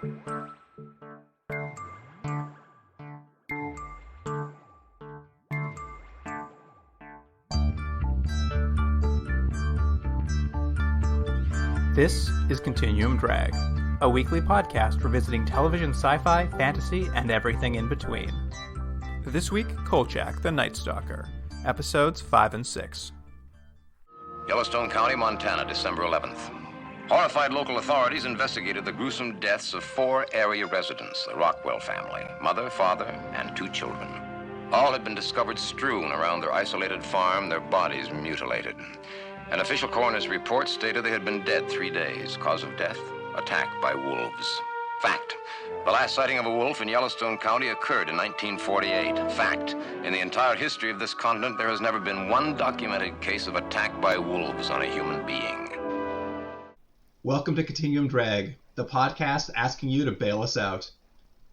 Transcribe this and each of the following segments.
This is Continuum Drag, a weekly podcast revisiting television sci-fi, fantasy, and everything in between. This week, Kolchak, the Night Stalker, episodes 5 and 6. Yellowstone County, Montana, December 11th. Horrified local authorities investigated the gruesome deaths of 4 area residents, the Rockwell family, mother, father, and 2 children. All had been discovered strewn around their isolated farm, their bodies mutilated. An official coroner's report stated they had been dead 3 days. Cause of death, attack by wolves. Fact, the last sighting of a wolf in Yellowstone County occurred in 1948. Fact, in the entire history of this continent, there has never been one documented case of attack by wolves on a human being. Welcome to Continuum Drag, the podcast asking you to bail us out.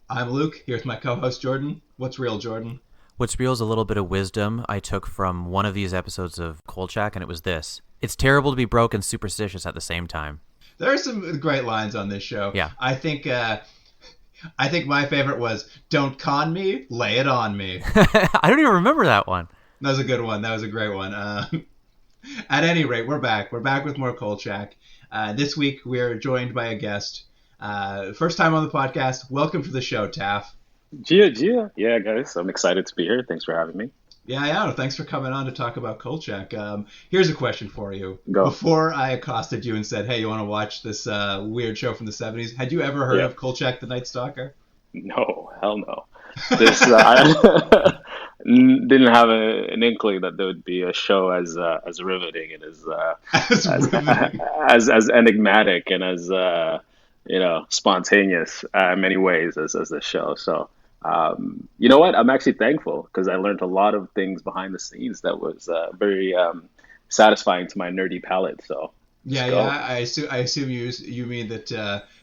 I'm Luke, here's my co-host Jordan. What's real, Jordan? What's real is a little bit of wisdom I took from one of these episodes of Kolchak, and it was this. It's terrible to be broke and superstitious at the same time. There are some great lines on this show. Yeah. I think my favorite was, "Don't con me, lay it on me." I don't even remember that one. That was a good one. That was a great one. At any rate, we're back. We're back with more Kolchak. This week, we're joined by a guest. First time on the podcast. Welcome to the show, Taff. Gia. Yeah, guys, I'm excited to be here. Thanks for having me. Yeah. Thanks for coming on to talk about Kolchak. Here's a question for you. Go. Before I accosted you and said, hey, you want to watch this weird show from the 70s, had you ever heard of Kolchak the Night Stalker? No, hell no. This I didn't have an inkling that there would be a show as riveting and as enigmatic and as spontaneous in many ways as this show. So. You know what? I'm actually thankful because I learned a lot of things behind the scenes that was very satisfying to my nerdy palate. So I assume you mean that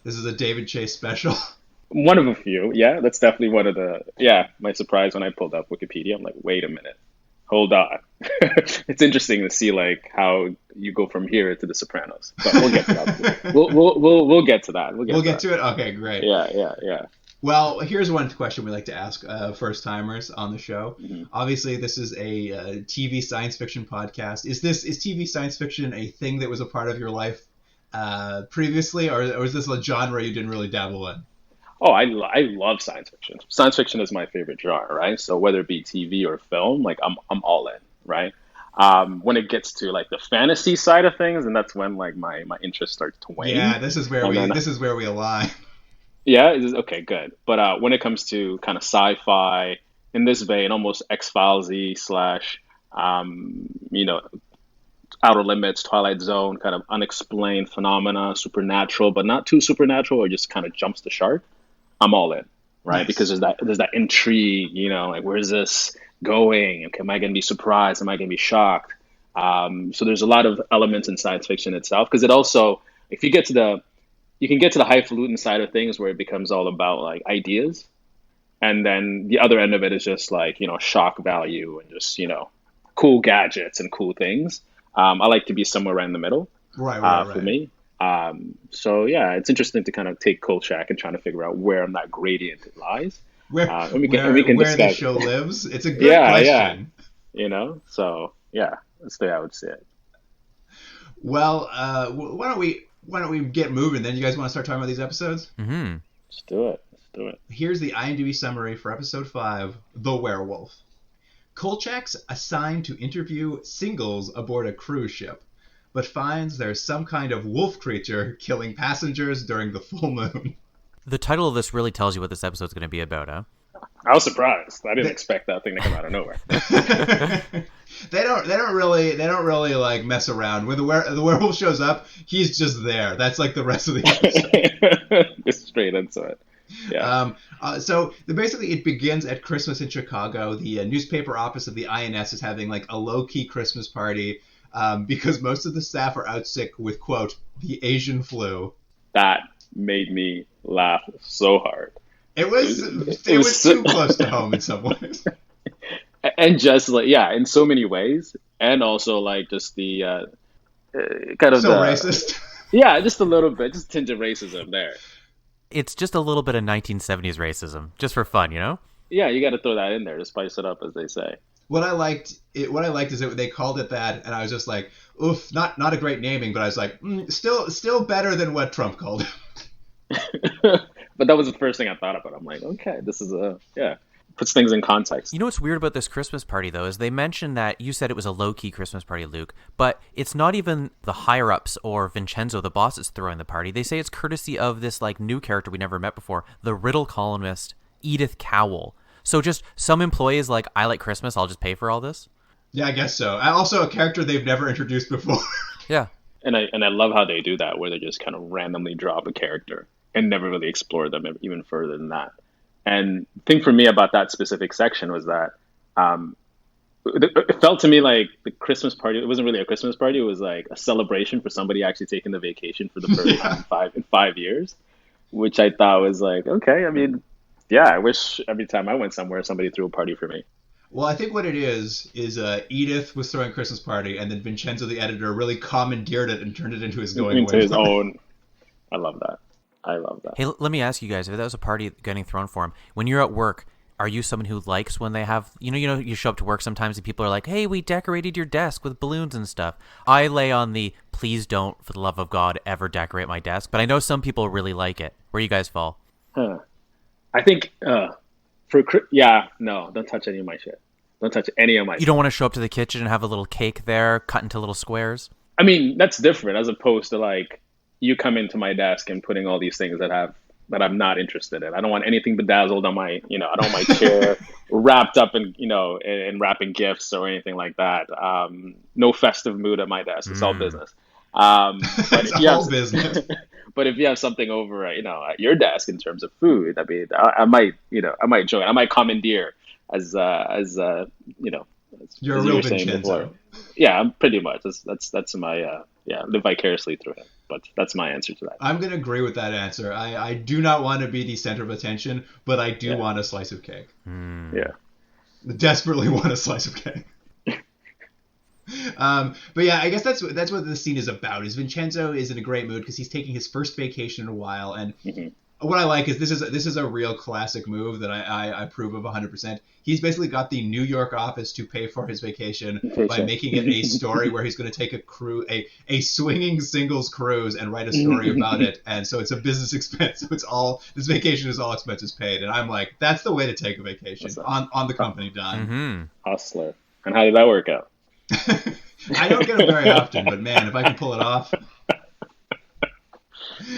this is a David Chase special. One of a few, yeah. That's definitely one of the my surprise when I pulled up Wikipedia. I'm like, wait a minute, hold on. It's interesting to see like how you go from here to The Sopranos, but we'll get to that. We'll get to that. We'll get to it. Okay, great. Yeah. Well, here's one question we like to ask first-timers on the show. Mm-hmm. Obviously, this is a TV science fiction podcast. Is TV science fiction a thing that was a part of your life previously, or is this a genre you didn't really dabble in? Oh, I love science fiction. Science fiction is my favorite genre, right? So whether it be TV or film, like I'm all in, right? When it gets to like the fantasy side of things, and that's when like my interest starts to wane. Yeah, this is where we align. Yeah, okay, good. But when it comes to kind of sci-fi, in this vein, almost X-Files-y / Outer Limits, Twilight Zone, kind of unexplained phenomena, supernatural, but not too supernatural or just kind of jumps the shark, I'm all in, right? Nice. Because there's that intrigue, like where's this going? Okay, am I going to be surprised? Am I going to be shocked? So there's a lot of elements in science fiction itself, because it also, if you get to you can get to the highfalutin side of things where it becomes all about like ideas. And then the other end of it is just like, shock value and just, cool gadgets and cool things. I like to be somewhere right in the middle for me. So yeah, it's interesting to kind of take Kolchak and trying to figure out where on that gradient it lies. Where the show lives. It's a good question. So yeah, that's the way I would say it. Well, why don't we get moving then? You guys want to start talking about these episodes? Mm-hmm. Let's do it. Here's the IMDb summary for episode 5, The Werewolf. Kolchak's assigned to interview singles aboard a cruise ship, but finds there's some kind of wolf creature killing passengers during the full moon. The title of this really tells you what this episode's going to be about, huh? I was surprised. I didn't expect that thing to come out of nowhere. They don't really like mess around. When the werewolf shows up, he's just there. That's like the rest of the episode. Just straight into it. Yeah. So basically, it begins at Christmas in Chicago. The newspaper office of the INS is having like a low-key Christmas party because most of the staff are out sick with, quote, the Asian flu. That made me laugh so hard. It was too close to home in some ways. And just like, in so many ways. And also like just the kind of so racist. Yeah, just a little bit, just tinge of racism there. it's just a little bit of 1970s racism, just for fun, you know? Yeah, you got to throw that in there to spice it up, as they say. What I liked is that they called it that, and I was just like, oof, not a great naming, but I was like, still better than what Trump called it. But that was the first thing I thought about. I'm like, okay, this is puts things in context. You know what's weird about this Christmas party, though, is they mentioned that you said it was a low-key Christmas party, Luke, but it's not even the higher-ups or Vincenzo, the boss, that's throwing the party. They say it's courtesy of this like new character we never met before, the riddle columnist Edith Cowell. So just some employees like, I like Christmas, I'll just pay for all this? Yeah, I guess so. Also a character they've never introduced before. Yeah. And I love how they do that, where they just kind of randomly drop a character and never really explore them even further than that. And the thing for me about that specific section was that it felt to me like the Christmas party, it wasn't really a Christmas party, it was like a celebration for somebody actually taking the vacation for the first time in 5 years, which I thought was like, okay, I mean, yeah, I wish every time I went somewhere, somebody threw a party for me. Well, I think what it is Edith was throwing a Christmas party, and then Vincenzo, the editor, really commandeered it and turned it into his going into away his party. own. I love that. Hey, let me ask you guys, if that was a party getting thrown for him, when you're at work, are you someone who likes when they have, you show up to work sometimes and people are like, hey, we decorated your desk with balloons and stuff. I lay on the, please don't, for the love of God, ever decorate my desk. But I know some people really like it. Where you guys fall? I think, no, don't touch any of my shit. Don't touch any of my You don't want to show up to the kitchen and have a little cake there, cut into little squares? I mean, that's different as opposed to like, you come into my desk and putting all these things that I'm not interested in. I don't want anything bedazzled on my, I don't want my chair wrapped up in, in wrapping gifts or anything like that. No festive mood at my desk. It's all business. But It's all business. But if you have something over, at your desk in terms of food, I mean, I might join. I might commandeer as You're as a you real were saying Vincenzo. before. Yeah, pretty much. That's my live vicariously through him. But that's my answer to that. I'm going to agree with that answer. I do not want to be the center of attention, but I do want a slice of cake. Yeah. Desperately want a slice of cake. But yeah, I guess that's what the scene is about. Is Vincenzo is in a great mood because he's taking his first vacation in a while, and what I like is this is a real classic move that I approve of 100%. He's basically got the New York office to pay for his vacation by making it a story where he's going to take a swinging singles cruise and write a story about it, and so it's a business expense. So this vacation is all expenses paid, and I'm like, that's the way to take a vacation on the company dime. Hustler. And how did that work out? I don't get it very often, but man, if I can pull it off.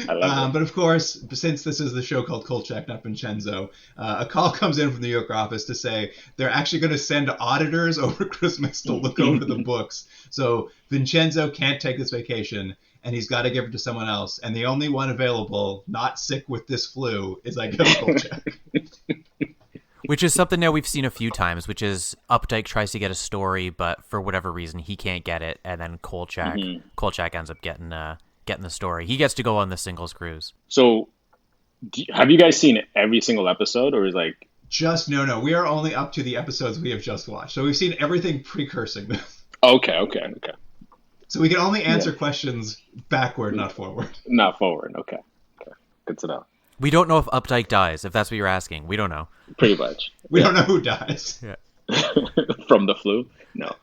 I love it. But of course, since this is the show called Kolchak, not Vincenzo, a call comes in from the New York office to say they're actually going to send auditors over Christmas to look over the books. So Vincenzo can't take this vacation, and he's got to give it to someone else. And the only one available, not sick with this flu, is, I guess, Kolchak. Which is something now we've seen a few times, which is Updike tries to get a story, but for whatever reason he can't get it, and then Kolchak ends up getting the story. He gets to go on the singles cruise. So, have you guys seen every single episode, or is like just no? We are only up to the episodes we have just watched, so we've seen everything precursing this. Okay. So we can only answer questions backward, not forward. Not forward. Okay. Good to know. We don't know if Updike dies, if that's what you're asking. We don't know. Pretty much. We don't know who dies. Yeah. From the flu? No.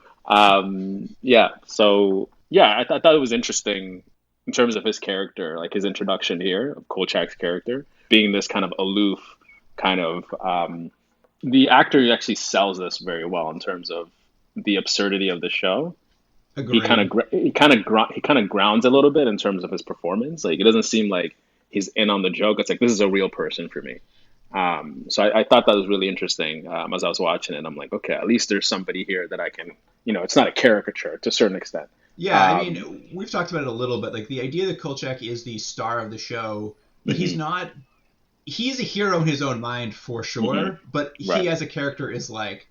So, I thought it was interesting in terms of his character, like his introduction here of Kolchak's character, being this kind of aloof, the actor actually sells this very well in terms of the absurdity of the show. Agreed. He kind of grounds a little bit in terms of his performance. Like, it doesn't seem like he's in on the joke. It's like, this is a real person for me. So I thought that was really interesting as I was watching it. I'm like, okay, at least there's somebody here that I can, it's not a caricature to a certain extent. Yeah, I mean, we've talked about it a little bit. Like, the idea that Kolchak is the star of the show, but he's not. He's a hero in his own mind for sure, but he as a character is like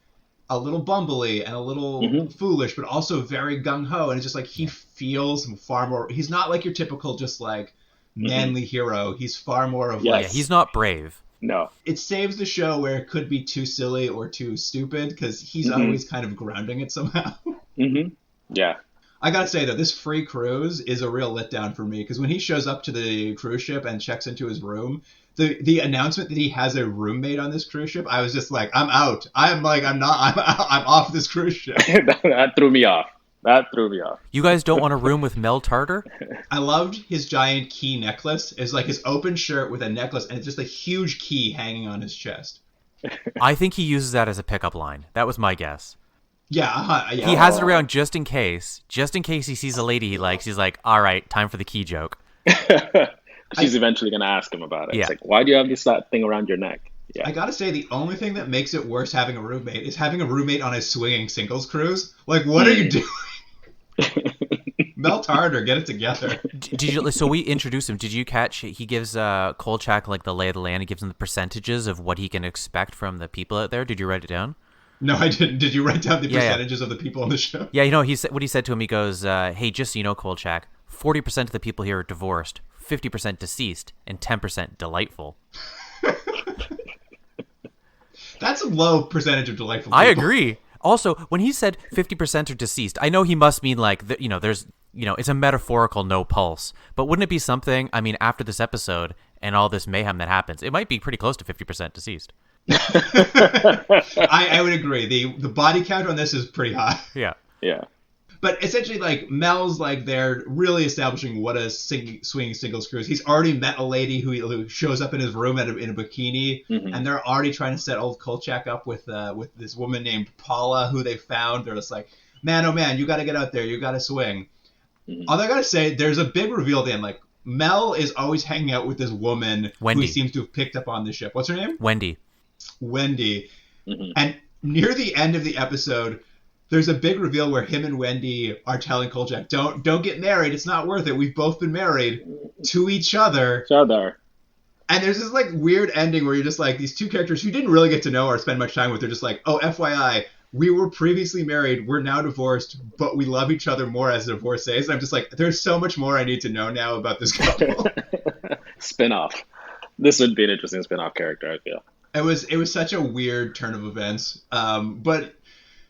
a little bumbly and a little foolish, but also very gung-ho. And it's just like he feels far more. He's not like your typical just like manly hero. He's far more of like. Yeah, he's not brave. No. It saves the show where it could be too silly or too stupid because he's always kind of grounding it somehow. Yeah. I gotta say, though, this free cruise is a real letdown for me, because when he shows up to the cruise ship and checks into his room, the announcement that he has a roommate on this cruise ship, I was just like, I'm out. I'm off this cruise ship. That threw me off. You guys don't want a room with Mel Tartar? I loved his giant key necklace. It's like his open shirt with a necklace, and it's just a huge key hanging on his chest. I think he uses that as a pickup line. That was my guess. Yeah. He has it around just in case. Just in case he sees a lady he likes, he's like, all right, time for the key joke. She's eventually going to ask him about it. Yeah. It's like, why do you have this thing around your neck? Yeah. I gotta say, the only thing that makes it worse having a roommate is having a roommate on a swinging singles cruise. Like, what are you doing? Mel Tartar, get it together. So we introduced him. Did you catch? He gives Kolchak like the lay of the land. He gives him the percentages of what he can expect from the people out there. Did you write it down? No, I didn't. Did you write down the percentages of the people on the show? Yeah, what he said to him. He goes, "Hey, just so you know, Kolchak, 40% of the people here are divorced, 50% deceased, and 10% delightful." That's a low percentage of delightful people. I agree. Also, when he said 50% are deceased, I know he must mean like, there's, it's a metaphorical no pulse. But wouldn't it be something, after this episode and all this mayhem that happens, it might be pretty close to 50% deceased. I would agree. The body count on this is pretty high. Yeah. Yeah. But essentially, like, Mel's like they're really establishing what a swinging singles cruise. He's already met a lady who shows up in his room in a bikini, and they're already trying to set old Kolchak up with this woman named Paula who they found. They're just like, man, oh man, you got to get out there, you got to swing. Although I gotta say, there's a big reveal at the end. Like, Mel is always hanging out with this woman Wendy, who he seems to have picked up on the ship. What's her name? Wendy. And near the end of the episode, there's a big reveal where him and Wendy are telling Kolchak, don't get married. It's not worth it. We've both been married to each other. And there's this like weird ending where you're just like, these two characters who you didn't really get to know or spend much time with, they're just like, oh, FYI, we were previously married. We're now divorced, but we love each other more as divorcees. And I'm just like, there's so much more I need to know now about this couple. Spin-off. This would be an interesting spin-off character, I feel. It was such a weird turn of events. But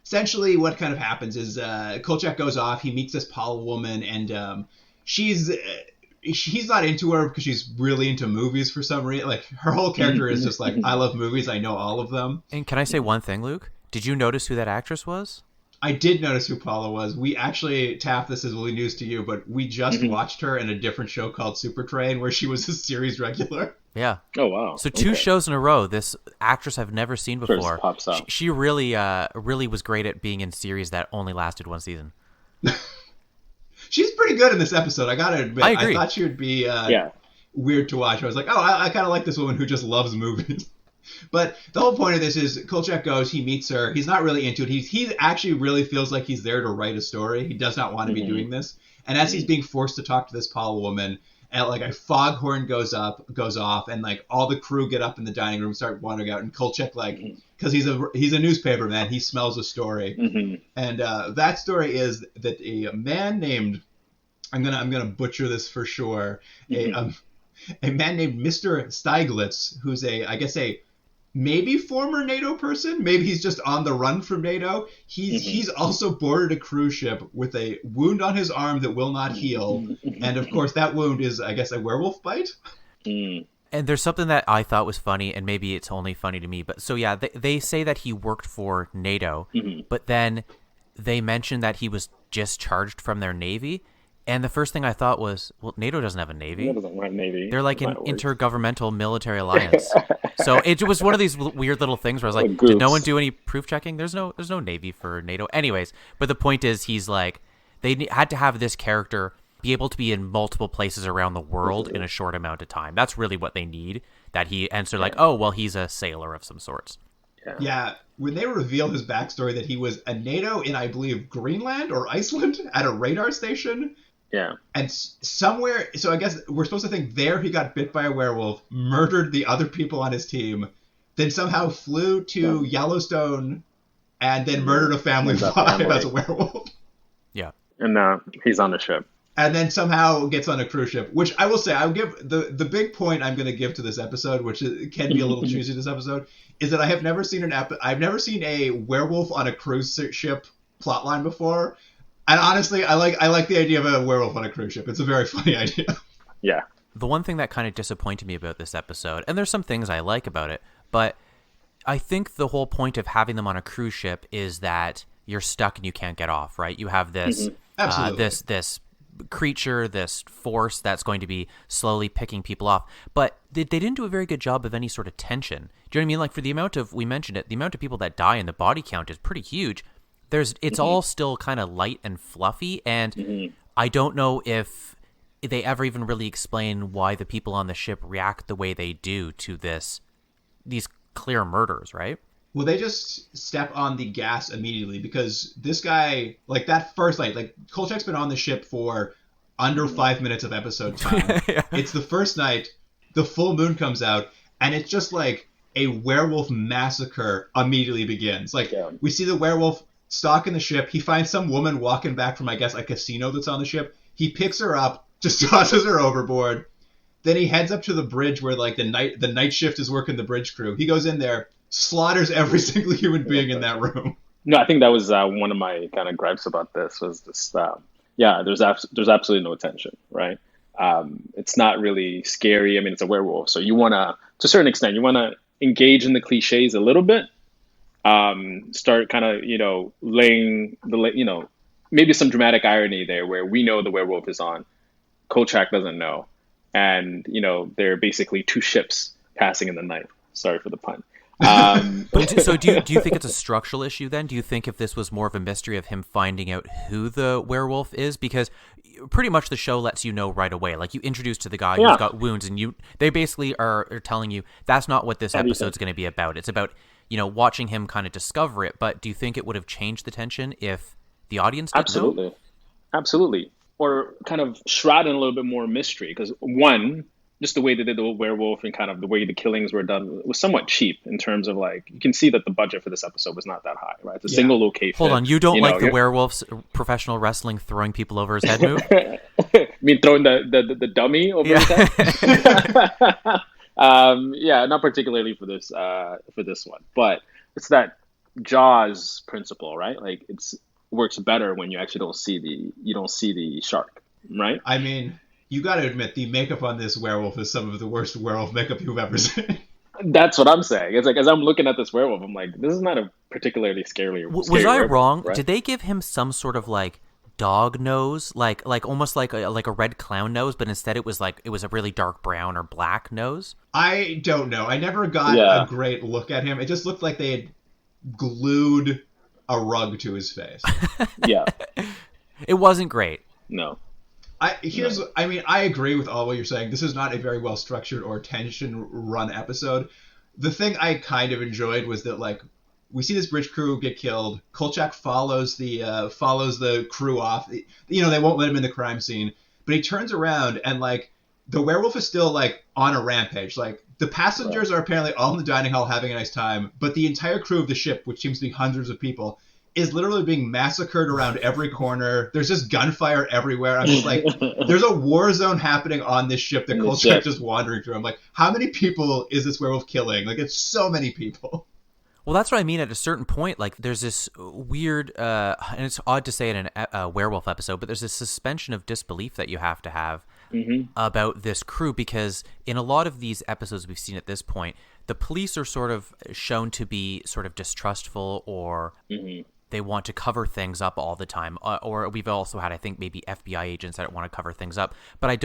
essentially what kind of happens is Kolchak goes off, he meets this Paula woman, and he's not into her because she's really into movies for some reason. Like, her whole character is just like, I love movies, I know all of them. And can I say one thing, Luke? Did you notice who that actress was? I did notice who Paula was. We actually, Taff, this is really news to you, but we just watched her in a different show called Super Train where she was a series regular. Yeah. Oh, wow. So two shows in a row, this actress I've never seen before. Pops up. She really was great at being in series that only lasted one season. She's pretty good in this episode, I gotta admit. I agree. I thought she would be weird to watch. I was like, oh, I kind of like this woman who just loves movies. But the whole point of this is Kolchak goes, he meets her. He's not really into it. He actually really feels like he's there to write a story. He does not want to be doing this. And as he's being forced to talk to this Paula woman, and like a foghorn goes off, and like all the crew get up in the dining room, start wandering out, and Kolchak, like, because he's a newspaper man, he smells a story. And that story is that a man named, I'm gonna butcher this for sure, a man named Mr. Steiglitz, who's I guess a maybe former NATO person, maybe he's just on the run from NATO. He's also boarded a cruise ship with a wound on his arm that will not heal, and of course that wound is, I guess, a werewolf bite. And there's something that I thought was funny, and maybe it's only funny to me, but so yeah, they say that he worked for NATO, but then they mention that he was discharged from their Navy. And the first thing I thought was, well, NATO doesn't have a Navy. NATO doesn't have a Navy. They're like an intergovernmental military alliance. So it was one of these weird little things where I was like, did no one do any proof checking? There's no Navy for NATO. Anyways, but the point is, he's like, they had to have this character be able to be in multiple places around the world in a short amount of time. That's really what they need. And so like, oh, well, he's a sailor of some sorts. Yeah, when they reveal his backstory that he was a NATO in, I believe, Greenland or Iceland at a radar station. Yeah. And somewhere, so I guess we're supposed to think there he got bit by a werewolf, murdered the other people on his team, then somehow flew to Yellowstone, and then murdered a family of 5 as a werewolf. Yeah. And he's on the ship. And then somehow gets on a cruise ship, which I will say, I'll give the big point I'm going to give to this episode, which can be a little choosy this episode, is that I have never seen I've never seen a werewolf on a cruise ship plotline before. And honestly, I like the idea of a werewolf on a cruise ship. It's a very funny idea. Yeah. The one thing that kind of disappointed me about this episode, and there's some things I like about it, but I think the whole point of having them on a cruise ship is that you're stuck and you can't get off, right? You have this this creature, this force that's going to be slowly picking people off. But they didn't do a very good job of any sort of tension. Do you know what I mean? Like, for the amount of, we mentioned it, the amount of people that die and the body count is pretty huge. It's all still kind of light and fluffy, and I don't know if they ever even really explain why the people on the ship react the way they do to these clear murders, right? Well, they just step on the gas immediately because this guy, like that first night, like Kolchak's been on the ship for under 5 minutes of episode time. Yeah. It's the first night, the full moon comes out, and it's just like a werewolf massacre immediately begins. Like, we see the werewolf stalking the ship. He finds some woman walking back from, I guess, a casino that's on the ship. He picks her up, just tosses her overboard. Then he heads up to the bridge where, like, the night shift is working the bridge crew. He goes in there, slaughters every single human being in that room. No, I think that was one of my kind of gripes about this was this. There's absolutely no tension, right? It's not really scary. I mean, it's a werewolf, so you want to a certain extent, you want to engage in the cliches a little bit. Start kind of laying the maybe some dramatic irony there where we know the werewolf is on, Kolchak doesn't know, and there are basically two ships passing in the night. Sorry for the pun. So do you think it's a structural issue then? Do you think if this was more of a mystery of him finding out who the werewolf is? Because pretty much the show lets you know right away. Like, you introduce to the guy who's got wounds, and they basically are telling you that's not what this episode's going to be about. It's about, watching him kind of discover it. But do you think it would have changed the tension if the audience didn't know? Absolutely. Or kind of shroud in a little bit more mystery. Because one, just the way they did the werewolf and kind of the way the killings were done was somewhat cheap in terms of, like, you can see that the budget for this episode was not that high, right? It's a single location. Hold on, you don't like the werewolf's professional wrestling throwing people over his head move? You mean throwing the dummy over his head? Not particularly for this one, but it's that Jaws principle, right? Like, it's works better when you actually don't see the shark, right? I mean, you got to admit, the makeup on this werewolf is some of the worst werewolf makeup you've ever seen. That's what I'm saying. It's like, as I'm looking at this werewolf, I'm like, this is not a particularly scary Was I werewolf, wrong? right? Did they give him some sort of, like, dog nose, like almost like a red clown nose, but instead it was a really dark brown or black nose? I don't know. I never got a great look at him. It just looked like they had glued a rug to his face. Yeah. It wasn't great. No. I agree with all what you're saying. This is not a very well structured or tension run episode. The thing I kind of enjoyed was that, like, we see this bridge crew get killed. Kolchak follows the crew off. They won't let him in the crime scene, but he turns around and, like, the werewolf is still, like, on a rampage. Like, the passengers are apparently all in the dining hall having a nice time, but the entire crew of the ship, which seems to be hundreds of people, is literally being massacred around every corner. There's just gunfire everywhere. I'm just like, there's a war zone happening on this ship that Kolchak just wandering through. I'm like, how many people is this werewolf killing? Like, it's so many people. Well, that's what I mean. At a certain point, like, there's this weird, and it's odd to say in a werewolf episode, but there's this suspension of disbelief that you have to have about this crew, because in a lot of these episodes we've seen at this point, the police are sort of shown to be sort of distrustful, or they want to cover things up all the time. Or we've also had, I think, maybe FBI agents that want to cover things up. But I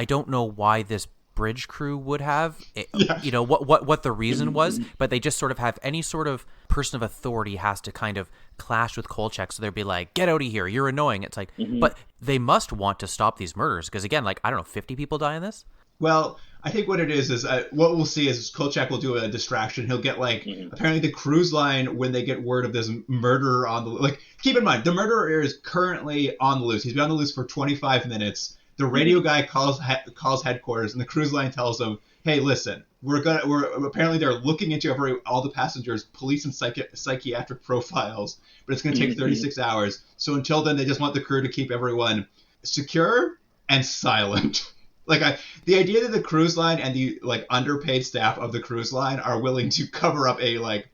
don't know why this bridge crew would have, what the reason was, but they just sort of have any sort of person of authority has to kind of clash with Kolchak, so they'd be like, get out of here, you're annoying. It's like, but they must want to stop these murders, because again, like, I don't know, 50 people die in this? Well, I think what it is what we'll see is Kolchak will do a distraction. He'll get, like, apparently the cruise line, when they get word of this murderer on the, like, keep in mind, the murderer is currently on the loose. He's been on the loose for 25 minutes. The radio guy calls headquarters, and the cruise line tells him, "Hey, listen, we're apparently they're looking into all the passengers' police and psychiatric profiles, but it's going to take 36 hours. So until then, they just want the crew to keep everyone secure and silent." Like, the idea that the cruise line and the, like, underpaid staff of the cruise line are willing to cover up a, like,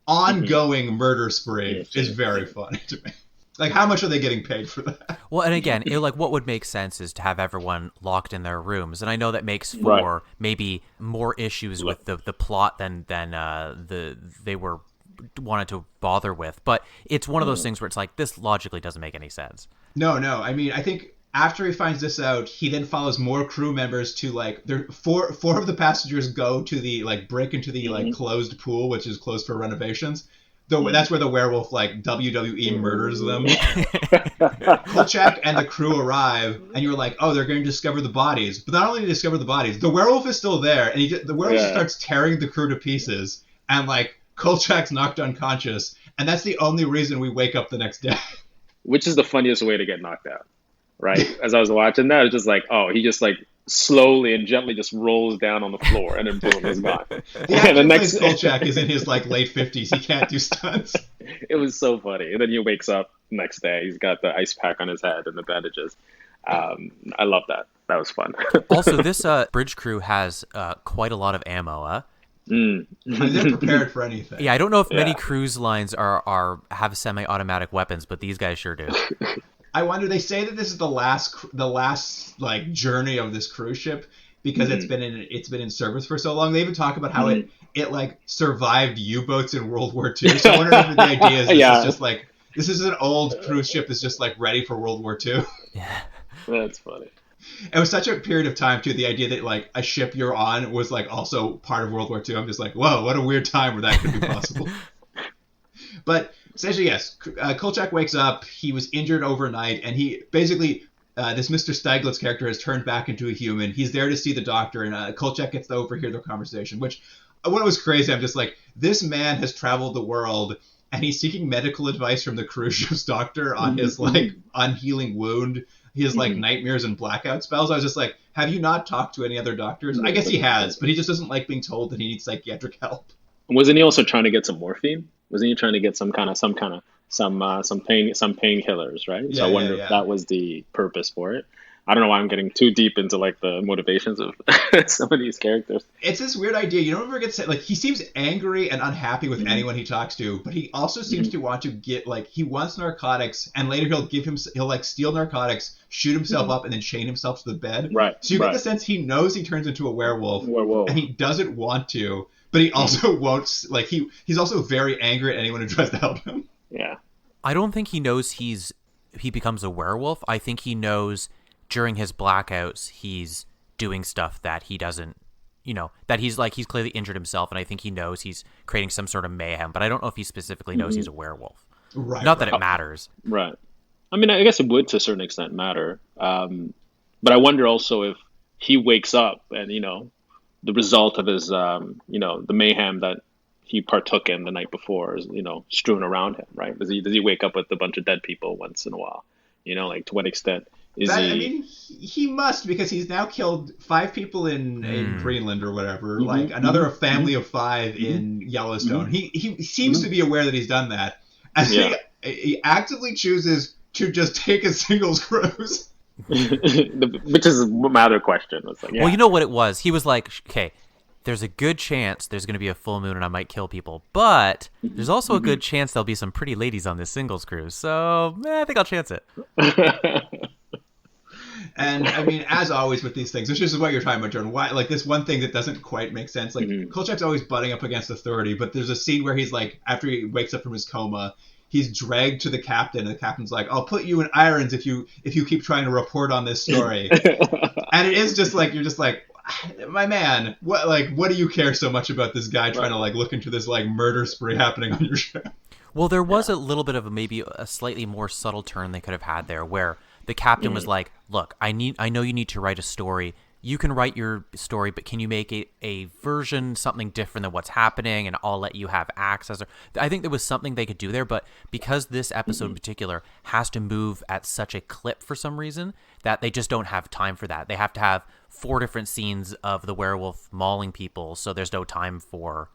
ongoing murder spree is very funny to me. Like, how much are they getting paid for that? Well, and again, what would make sense is to have everyone locked in their rooms, and I know that makes for maybe more issues with the plot than they were wanted to bother with. But it's one of those things where it's like, this logically doesn't make any sense. No. I mean, I think after he finds this out, he then follows more crew members to like four of the passengers go to the break into the like closed pool, which is closed for renovations. That's where the werewolf WWE murders them. Kolchak and the crew arrive, and you're like, oh, they're going to discover the bodies. But not only do they discover the bodies, the werewolf is still there, and the werewolf starts tearing the crew to pieces, and like Kolchak's knocked unconscious, and that's the only reason we wake up the next day. Which is the funniest way to get knocked out, right? As I was watching that, it's just like, oh, he just like slowly and gently just rolls down on the floor, and then boom, he's gone. The actor who plays Kolchak is in his like late 50s. He can't do stunts. It was so funny. And then he wakes up next day. He's got the ice pack on his head and the bandages. I love that. That was fun. Also, this bridge crew has quite a lot of ammo. They're prepared for anything. Yeah, I don't know if many cruise lines have semi-automatic weapons, but these guys sure do. I wonder. They say that this is the last like journey of this cruise ship because it's been in service for so long. They even talk about how it like survived U-boats in World War II. So I wonder if the idea is this is just like this is an old cruise ship that's just like ready for World War II. Yeah, that's funny. It was such a period of time too. The idea that like a ship you're on was like also part of World War II. I'm just like, whoa, what a weird time where that could be possible. But essentially, yes, Kolchak wakes up. He was injured overnight, and he basically, this Mr. Stieglitz character has turned back into a human. He's there to see the doctor, and Kolchak gets to overhear their conversation, which, when it was crazy, I'm just like, this man has traveled the world, and he's seeking medical advice from the cruise ship's doctor on his, like, unhealing wound. He has, like, nightmares and blackout spells. I was just like, have you not talked to any other doctors? I guess he has, but he just doesn't like being told that he needs psychiatric help. Wasn't he also trying to get some morphine? Wasn't he trying to get some painkillers, right? Yeah, so I wonder if that was the purpose for it. I don't know why I'm getting too deep into like the motivations of some of these characters. It's this weird idea. You don't ever get to say, like, he seems angry and unhappy with anyone he talks to, but he also seems to want to get, like, he wants narcotics, and later he'll like steal narcotics, shoot himself up, and then chain himself to the bed. Right. So you get the sense he knows he turns into a werewolf. And he doesn't want to, but he also won't, like, he's also very angry at anyone who tries to help him. Yeah. I don't think he knows he becomes a werewolf. I think he knows during his blackouts he's doing stuff that he doesn't, that he's clearly injured himself, and I think he knows he's creating some sort of mayhem, but I don't know if he specifically knows he's a werewolf. Right. Not that it matters. Right. I mean, I guess it would to a certain extent matter. But I wonder also if he wakes up and, the result of his, the mayhem that he partook in the night before is, strewn around him, right? Does he wake up with a bunch of dead people once in a while? Like, to what extent is he... I mean, he must, because he's now killed 5 people in Greenland or whatever, like another family of 5 in Yellowstone. He seems to be aware that he's done that. And he actively chooses to just take a singles cruise. Which is my other question. It's like, Well, you know what it was? He was like, okay, there's a good chance there's going to be a full moon and I might kill people, but there's also a good chance there'll be some pretty ladies on this singles cruise, so I think I'll chance it. And I mean, as always with these things, which is what you're talking about, Jordan. Why, like, this one thing that doesn't quite make sense. Like, Kolchak's always butting up against authority, but there's a scene where he's like, after he wakes up from his coma, he's dragged to the captain, and the captain's like, "I'll put you in irons if you keep trying to report on this story." And it is just like, you're just like, my man, what do you care so much about this guy trying to like look into this like murder spree happening on your ship? Well, there was a little bit of maybe a slightly more subtle turn they could have had there, where the captain was like, "Look, I know you need to write a story. You can write your story, but can you make it a version, something different than what's happening, and I'll let you have access." I think there was something they could do there, but because this episode in particular has to move at such a clip for some reason, that they just don't have time for that. They have to have 4 different scenes of the werewolf mauling people, so there's no time for,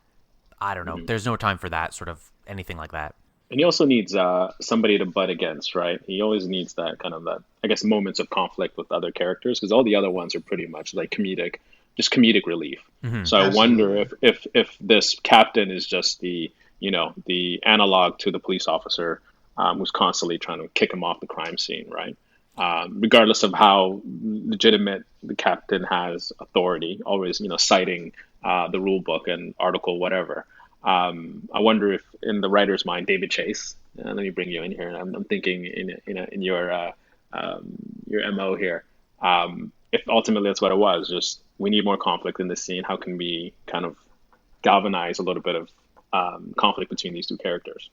I don't know, there's no time for that sort of anything like that. And he also needs somebody to butt against, right? He always needs that kind of, I guess, moments of conflict with other characters, because all the other ones are pretty much like comedic relief. So I wonder if this captain is just the analog to the police officer, who's constantly trying to kick him off the crime scene, right? Regardless of how legitimate the captain has authority, always, citing the rule book and article, whatever. I wonder if in the writer's mind, David Chase, let me bring you in here. I'm thinking in your MO here. If ultimately that's what it was, just we need more conflict in this scene. How can we kind of galvanize a little bit of conflict between these two characters?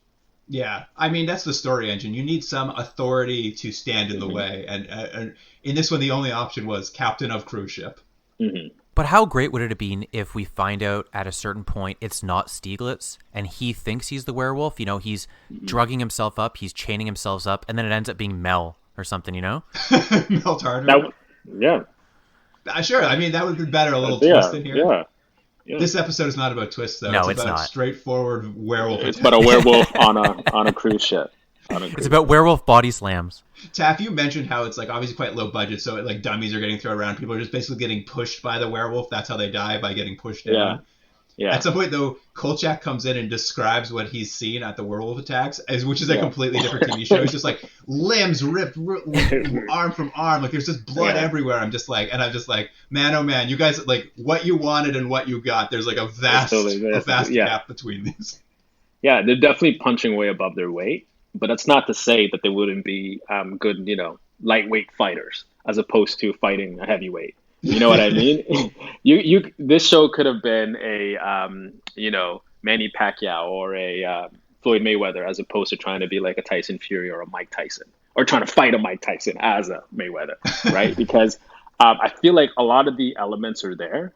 Yeah, I mean, that's the story engine. You need some authority to stand in the way. And in this one, the only option was captain of cruise ship. But how great would it have been if we find out at a certain point it's not Stieglitz and he thinks he's the werewolf? He's drugging himself up, he's chaining himself up, and then it ends up being Mel or something, Mel Tartar. Yeah. Sure, I mean, that would be better, a little twist in here. Yeah. This episode is not about twists, though. No, it's about not. Straightforward werewolf. It's about a werewolf on a cruise ship. It's about werewolf body slams. Taff, you mentioned how it's like obviously quite low budget, so like dummies are getting thrown around. People are just basically getting pushed by the werewolf. That's how they die, by getting pushed down. Yeah. At some point, though, Kolchak comes in and describes what he's seen at the werewolf attacks, which is a completely different TV show. It's just like limbs ripped, arm from arm. Like there's just blood everywhere. I'm just like, man, oh man, you guys, like what you wanted and what you got. There's like a vast gap between these. Yeah, they're definitely punching way above their weight, but that's not to say that they wouldn't be good, lightweight fighters as opposed to fighting a heavyweight. You know what I mean? This show could have been a Manny Pacquiao or a Floyd Mayweather as opposed to trying to be like a Tyson Fury or a Mike Tyson or trying to fight a Mike Tyson as a Mayweather, right? Because I feel like a lot of the elements are there,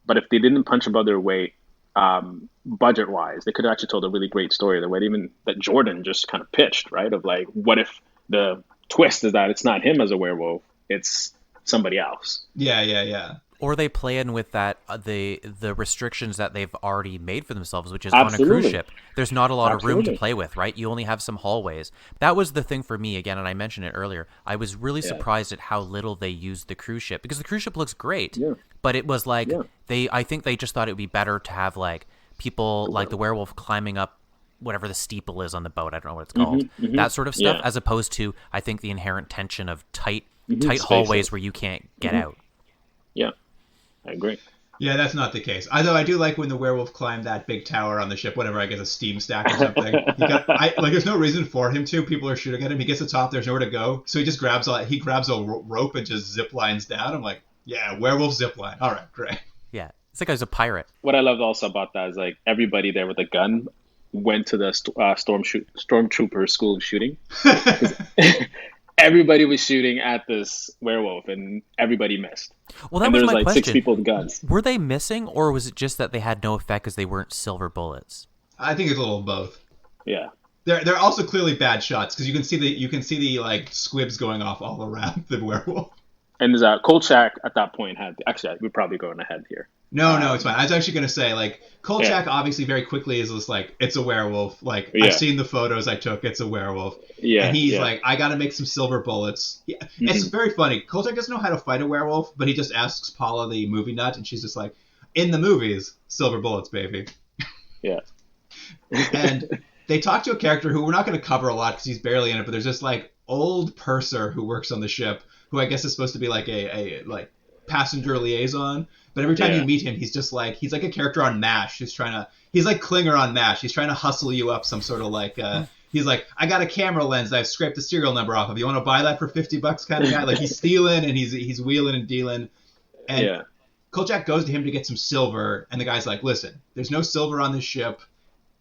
but if they didn't punch above their weight, budget wise, they could have actually told a really great story the way even that Jordan just kind of pitched, right? Of like, what if the twist is that it's not him as a werewolf, it's somebody else. Yeah. Or they play in with that the restrictions that they've already made for themselves, which is on a cruise ship. There's not a lot of room to play with, right? You only have some hallways. That was the thing for me, again, and I mentioned it earlier. I was really surprised at how little they used the cruise ship, because the cruise ship looks great, but it was like I think they just thought it would be better to have like people like the werewolf climbing up whatever the steeple is on the boat. I don't know what it's called. That sort of stuff, as opposed to, I think, the inherent tension of tight hallways where you can't get out. Yeah, I agree. Yeah, that's not the case. Although I do like when the werewolf climbed that big tower on the ship, whatever, I guess a steam stack or something. There's no reason for him to. People are shooting at him. He gets to the top. There's nowhere to go. So he just grabs a rope and just zip lines down. I'm like, yeah, werewolf zip line. All right, great. Yeah, it's like I was a pirate. What I loved also about that is like everybody there with a gun went to the stormtrooper school of shooting. Everybody was shooting at this werewolf, and everybody missed. Well, that was my like question. 6 people with guns. Were they missing, or was it just that they had no effect because they weren't silver bullets? I think it's a little of both. Yeah. They're also clearly bad shots because you can see the like squibs going off all around the werewolf. And Kolchak at that point had actually we're probably going ahead here. No, it's fine. I was actually going to say, like, Kolchak obviously very quickly is just like, it's a werewolf. Like, I've seen the photos I took. It's a werewolf. Yeah. And he's like, I got to make some silver bullets. Yeah. It's very funny. Kolchak doesn't know how to fight a werewolf, but he just asks Paula, the movie nut, and she's just like, in the movies, silver bullets, baby. Yeah. And they talk to a character who we're not going to cover a lot because he's barely in it, but there's this, like, old purser who works on the ship who I guess is supposed to be like a passenger liaison. But every time you meet him, he's like a character on MASH. He's like Klinger on MASH. He's trying to hustle you up some sort of like, he's like, I got a camera lens that I've scraped the serial number off of. You want to buy that for $50 kind of guy? Like he's stealing and he's wheeling and dealing. And Kolchak goes to him to get some silver. And the guy's like, listen, there's no silver on this ship,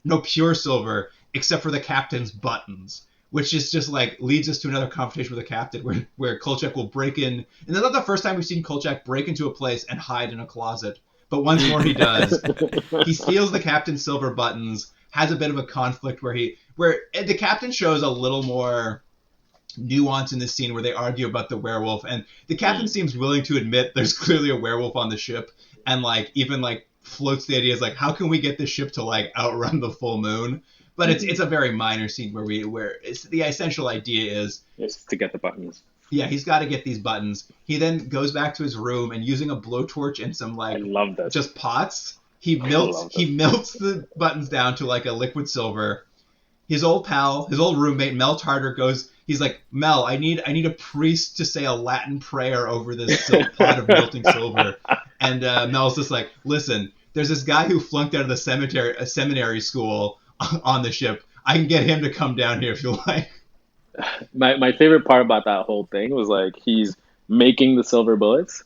no pure silver, except for the captain's buttons. Which is just like leads us to another confrontation with the captain where Kolchak will break in. And that's not the first time we've seen Kolchak break into a place and hide in a closet. But once more he does. He steals the captain's silver buttons, has a bit of a conflict where the captain shows a little more nuance in this scene where they argue about the werewolf. And the captain seems willing to admit there's clearly a werewolf on the ship and like even like floats the idea is like, how can we get this ship to like outrun the full moon? But it's a very minor scene where it's the essential idea is to get the buttons. Yeah, he's got to get these buttons. He then goes back to his room and using a blowtorch and some like I love this. Just pots. He melts the buttons down to like a liquid silver. his old pal, his old roommate, Mel Tarter goes, he's like, Mel, I need a priest to say a Latin prayer over this pot of melting silver. And Mel's just like, listen, there's this guy who flunked out of the seminary school on the ship. I can get him to come down here if you like. My favorite part about that whole thing was like he's making the silver bullets.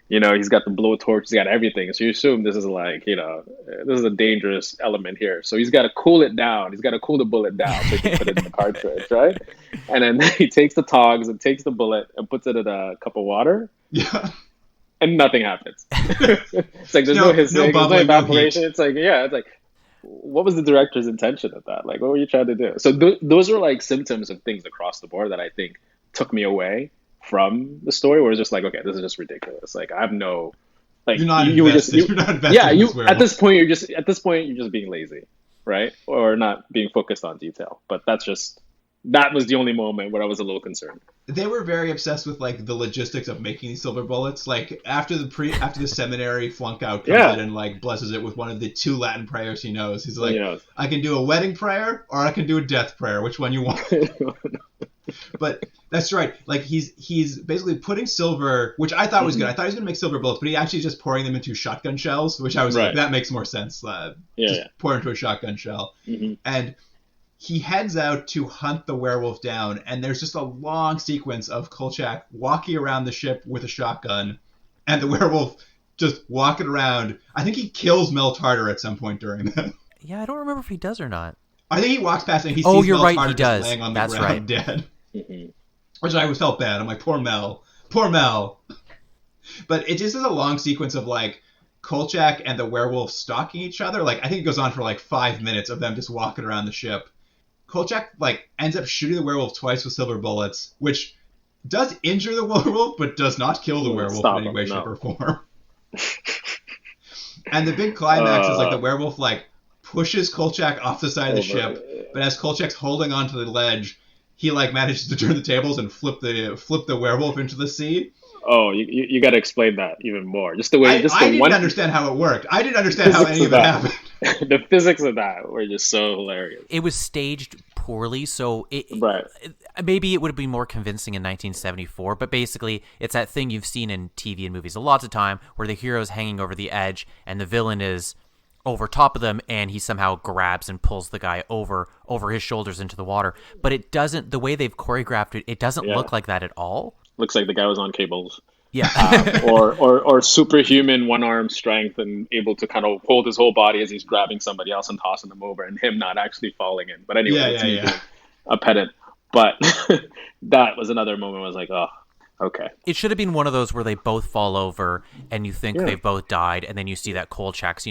You know, he's got the blowtorch, he's got everything. So you assume this is like, you know, this is a dangerous element here. So he's got to cool it down. He's got to cool the bullet down so he can put it in the cartridge, right? And then he takes the tongs and takes the bullet and puts it in a cup of water. Yeah. And nothing happens. It's like there's no hissing, there's no evaporation. It's like, yeah, it's like, what was the director's intention of that? Like, what were you trying to do? So those are like symptoms of things across the board that I think took me away from the story, where it's just like, okay, this is just ridiculous. Like, I have no, like, you're not invested. You're not invested. Yeah, in this werewolf. at this point you're just being lazy, right? Or not being focused on detail. But that was the only moment where I was a little concerned. They were very obsessed with like the logistics of making these silver bullets. Like after the seminary flunk out comes in and like blesses it with one of the 2 Latin prayers he knows. He's like, I can do a wedding prayer or I can do a death prayer. Which one you want? But that's right. Like he's basically putting silver, which I thought was good. I thought he was going to make silver bullets, but he actually is just pouring them into shotgun shells, which I was like, that makes more sense. Pour into a shotgun shell. Mm-hmm. And he heads out to hunt the werewolf down, and there's just a long sequence of Kolchak walking around the ship with a shotgun, and the werewolf just walking around. I think he kills Mel Tarter at some point during that. Yeah, I don't remember if he does or not. I think he walks past and he sees you're Mel right, Tarter he does. just laying on the That's ground right. dead. Mm-hmm. Which I felt bad. I'm like, poor Mel. Poor Mel. But it just is a long sequence of like Kolchak and the werewolf stalking each other. Like I think it goes on for like 5 minutes of them just walking around the ship. Kolchak like ends up shooting the werewolf twice with silver bullets, which does injure the werewolf, but does not kill the werewolf in any way, shape, or form. And the big climax is like the werewolf like pushes Kolchak off the side of the ship, but as Kolchak's holding onto the ledge, he like manages to turn the tables and flip the werewolf into the sea. Oh, you got to explain that even more. Just the way. I didn't understand how it worked. I didn't understand how any of it happened. The physics of that were just so hilarious. It was staged poorly, so maybe it would have been more convincing in 1974. But basically, it's that thing you've seen in TV and movies a lot of time, where the hero's hanging over the edge and the villain is over top of them, and he somehow grabs and pulls the guy over his shoulders into the water. But it doesn't. The way they've choreographed it, it doesn't look like that at all. Looks like the guy was on cables. Yeah. or superhuman one-arm strength and able to kind of hold his whole body as he's grabbing somebody else and tossing them over, and him not actually falling in. But anyway, it's me a pedant. But that was another moment where I was like, oh, okay. It should have been one of those where they both fall over and you think they've both died, and then you see that Kolchak's,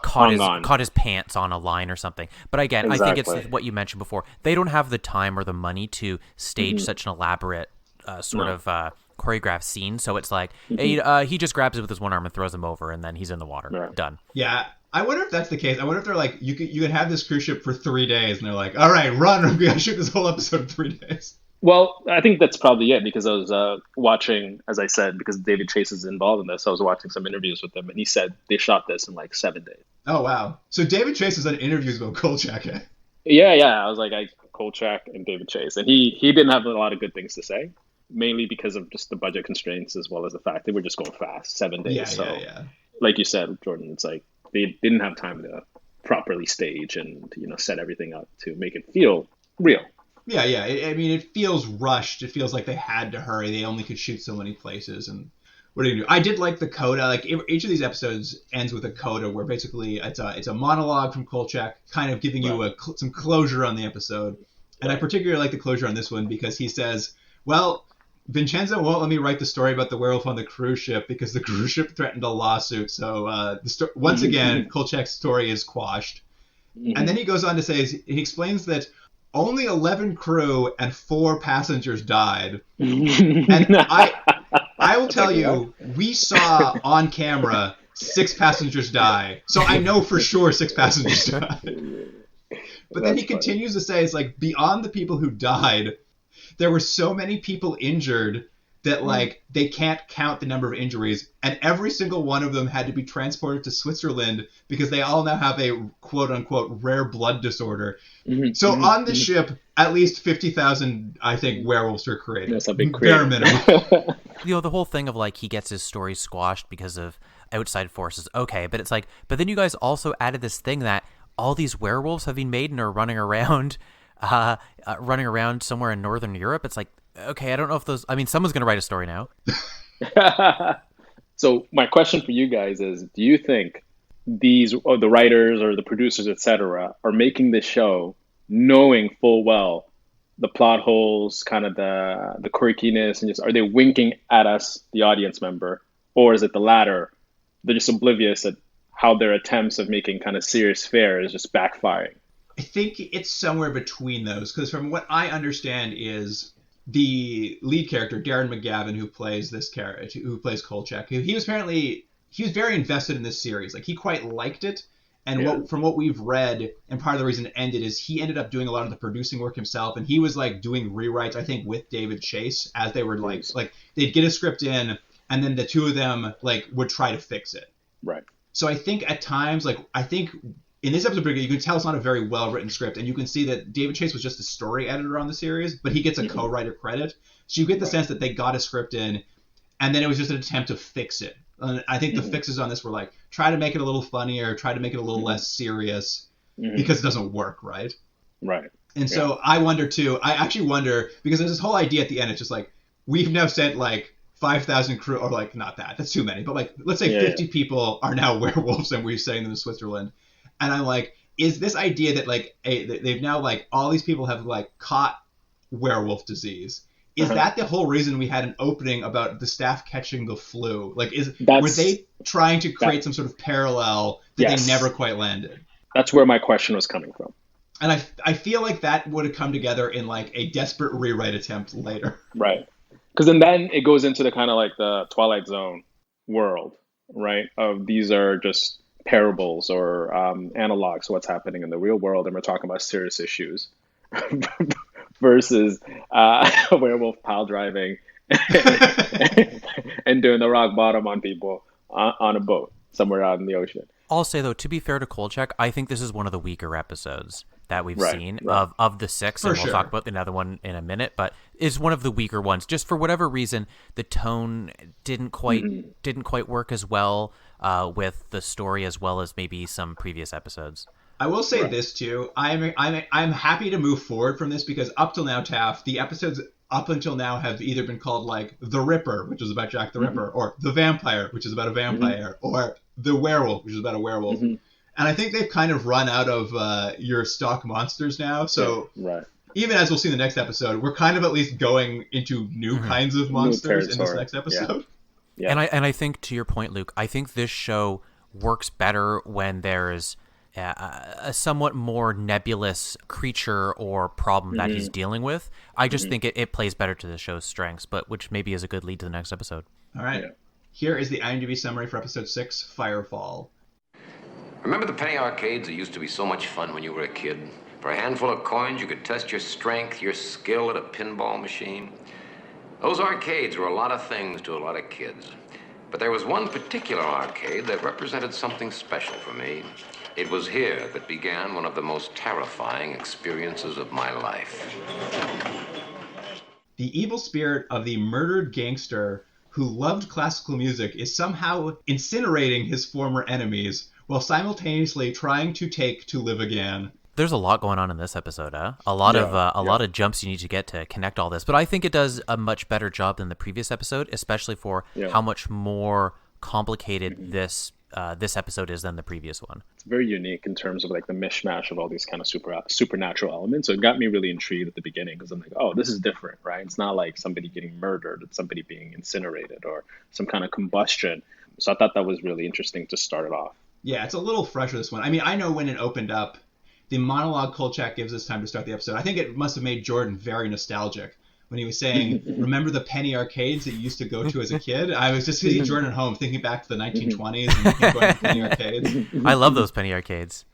caught his pants on a line or something. But again, I think it's what you mentioned before. They don't have the time or the money to stage such an elaborate choreographed scene, so it's like he just grabs it with his one arm and throws him over, and then he's in the water. Right. Done. Yeah, I wonder if that's the case. I wonder if they're like, you could have this cruise ship for 3 days, and they're like, all right, run, we gotta shoot this whole episode in 3 days. Well, I think that's probably it, because I was watching, as I said, because David Chase is involved in this, I was watching some interviews with him, and he said they shot this in like 7 days. Oh, wow. So David Chase has done interviews about Kolchak, eh? Yeah. I was like, Kolchak and David Chase, and he didn't have a lot of good things to say, mainly because of just the budget constraints, as well as the fact they were just going fast, 7 days. Yeah. Like you said, Jordan, it's like they didn't have time to properly stage and set everything up to make it feel real. Yeah. It feels rushed. It feels like they had to hurry. They only could shoot so many places. And what do you do? I did like the coda. Like each of these episodes ends with a coda where basically it's a monologue from Kolchak, kind of giving you some closure on the episode. And I particularly like the closure on this one because he says, well, Vincenzo won't let me write the story about the werewolf on the cruise ship because the cruise ship threatened a lawsuit. So once again, Kolchak's story is quashed. Mm-hmm. And then he goes on to say, he explains that only 11 crew and 4 passengers died. And I will tell you, we saw on camera 6 passengers die. So I know for sure 6 passengers died. But then he continues to say, it's like, beyond the people who died, there were so many people injured that like they can't count the number of injuries, and every single one of them had to be transported to Switzerland because they all now have a quote unquote rare blood disorder. So on the ship, at least 50,000, I think, werewolves are created. That's a big bare minimum. The whole thing of like he gets his story squashed because of outside forces. Okay, but it's like, but then you guys also added this thing that all these werewolves have been made and are running around somewhere in Northern Europe. It's like, okay, I don't know if those. I mean, someone's gonna write a story now. So my question for you guys is: do you think these, or the writers or the producers, etc., are making this show knowing full well the plot holes, kind of the quirkiness, and just are they winking at us, the audience member, or is it the latter? They're just oblivious at how their attempts of making kind of serious fare is just backfiring. I think it's somewhere between those, because from what I understand is the lead character, Darren McGavin, who plays this character, who plays Kolchak, he was very invested in this series. Like, he quite liked it. And from what we've read, and part of the reason it ended is he ended up doing a lot of the producing work himself, and he was like doing rewrites, I think, with David Chase as they were like they'd get a script in, and then the two of them like would try to fix it. Right. So I think at times, like, I think in this episode, you can tell it's not a very well-written script, and you can see that David Chase was just a story editor on the series, but he gets a co-writer credit. So you get the sense that they got a script in, and then it was just an attempt to fix it. And I think the fixes on this were like, try to make it a little funnier, try to make it a little less serious, because it doesn't work, right? Right. And so I wonder, too, I actually wonder, because there's this whole idea at the end, it's just like, we've now sent like 5,000 crew, or like, not that's too many, but like, let's say 50 people are now werewolves and we're sending them to Switzerland. And I'm like, is this idea that like they've now like all these people have like caught werewolf disease? Is that the whole reason we had an opening about the staff catching the flu? Like, were they trying to create some sort of parallel that they never quite landed? That's where my question was coming from. And I feel like that would have come together in like a desperate rewrite attempt later. Right. Because then it goes into the kind of like the Twilight Zone world, right? Of these are just parables or analogs to what's happening in the real world, and we're talking about serious issues versus a werewolf pile driving and doing the rock bottom on people on a boat somewhere out in the ocean. I'll say, though, to be fair to Kolchak, I think this is one of the weaker episodes that we've seen of the six, and we'll talk about another one in a minute, but it's one of the weaker ones. Just for whatever reason, the tone didn't quite work as well with the story as well as maybe some previous episodes. I will say this too. I'm happy to move forward from this because up till now, Taff, the episodes up until now have either been called like The Ripper, which is about Jack the Ripper, or The Vampire, which is about a vampire, or The Werewolf, which is about a werewolf. And I think they've kind of run out of your stock monsters now. So even as we'll see in the next episode, we're kind of at least going into new kinds of monsters in this next episode. And I think, to your point, Luke, I think this show works better when there's a somewhat more nebulous creature or problem that he's dealing with. I just think it plays better to the show's strengths, but which maybe is a good lead to the next episode. All right. Here is the IMDb summary for episode 6, Firefall. Remember the penny arcades that used to be so much fun when you were a kid? For a handful of coins, you could test your strength, your skill at a pinball machine. Those arcades were a lot of things to a lot of kids. But there was one particular arcade that represented something special for me. It was here that began one of the most terrifying experiences of my life. The evil spirit of the murdered gangster who loved classical music is somehow incinerating his former enemies while simultaneously trying to live again. There's a lot going on in this episode, huh? A lot of jumps you need to get to connect all this. But I think it does a much better job than the previous episode, especially for how much more complicated this episode is than the previous one. It's very unique in terms of like the mishmash of all these kind of supernatural elements. So it got me really intrigued at the beginning because I'm like, oh, this is different, right? It's not like somebody getting murdered, it's somebody being incinerated or some kind of combustion. So I thought that was really interesting to start it off. Yeah, it's a little fresh with this one. I mean, I know when it opened up, the monologue Kolchak gives us time to start the episode, I think it must have made Jordan very nostalgic when he was saying, remember the penny arcades that you used to go to as a kid? I was just seeing Jordan at home thinking back to the 1920s and going to penny arcades. I love those penny arcades.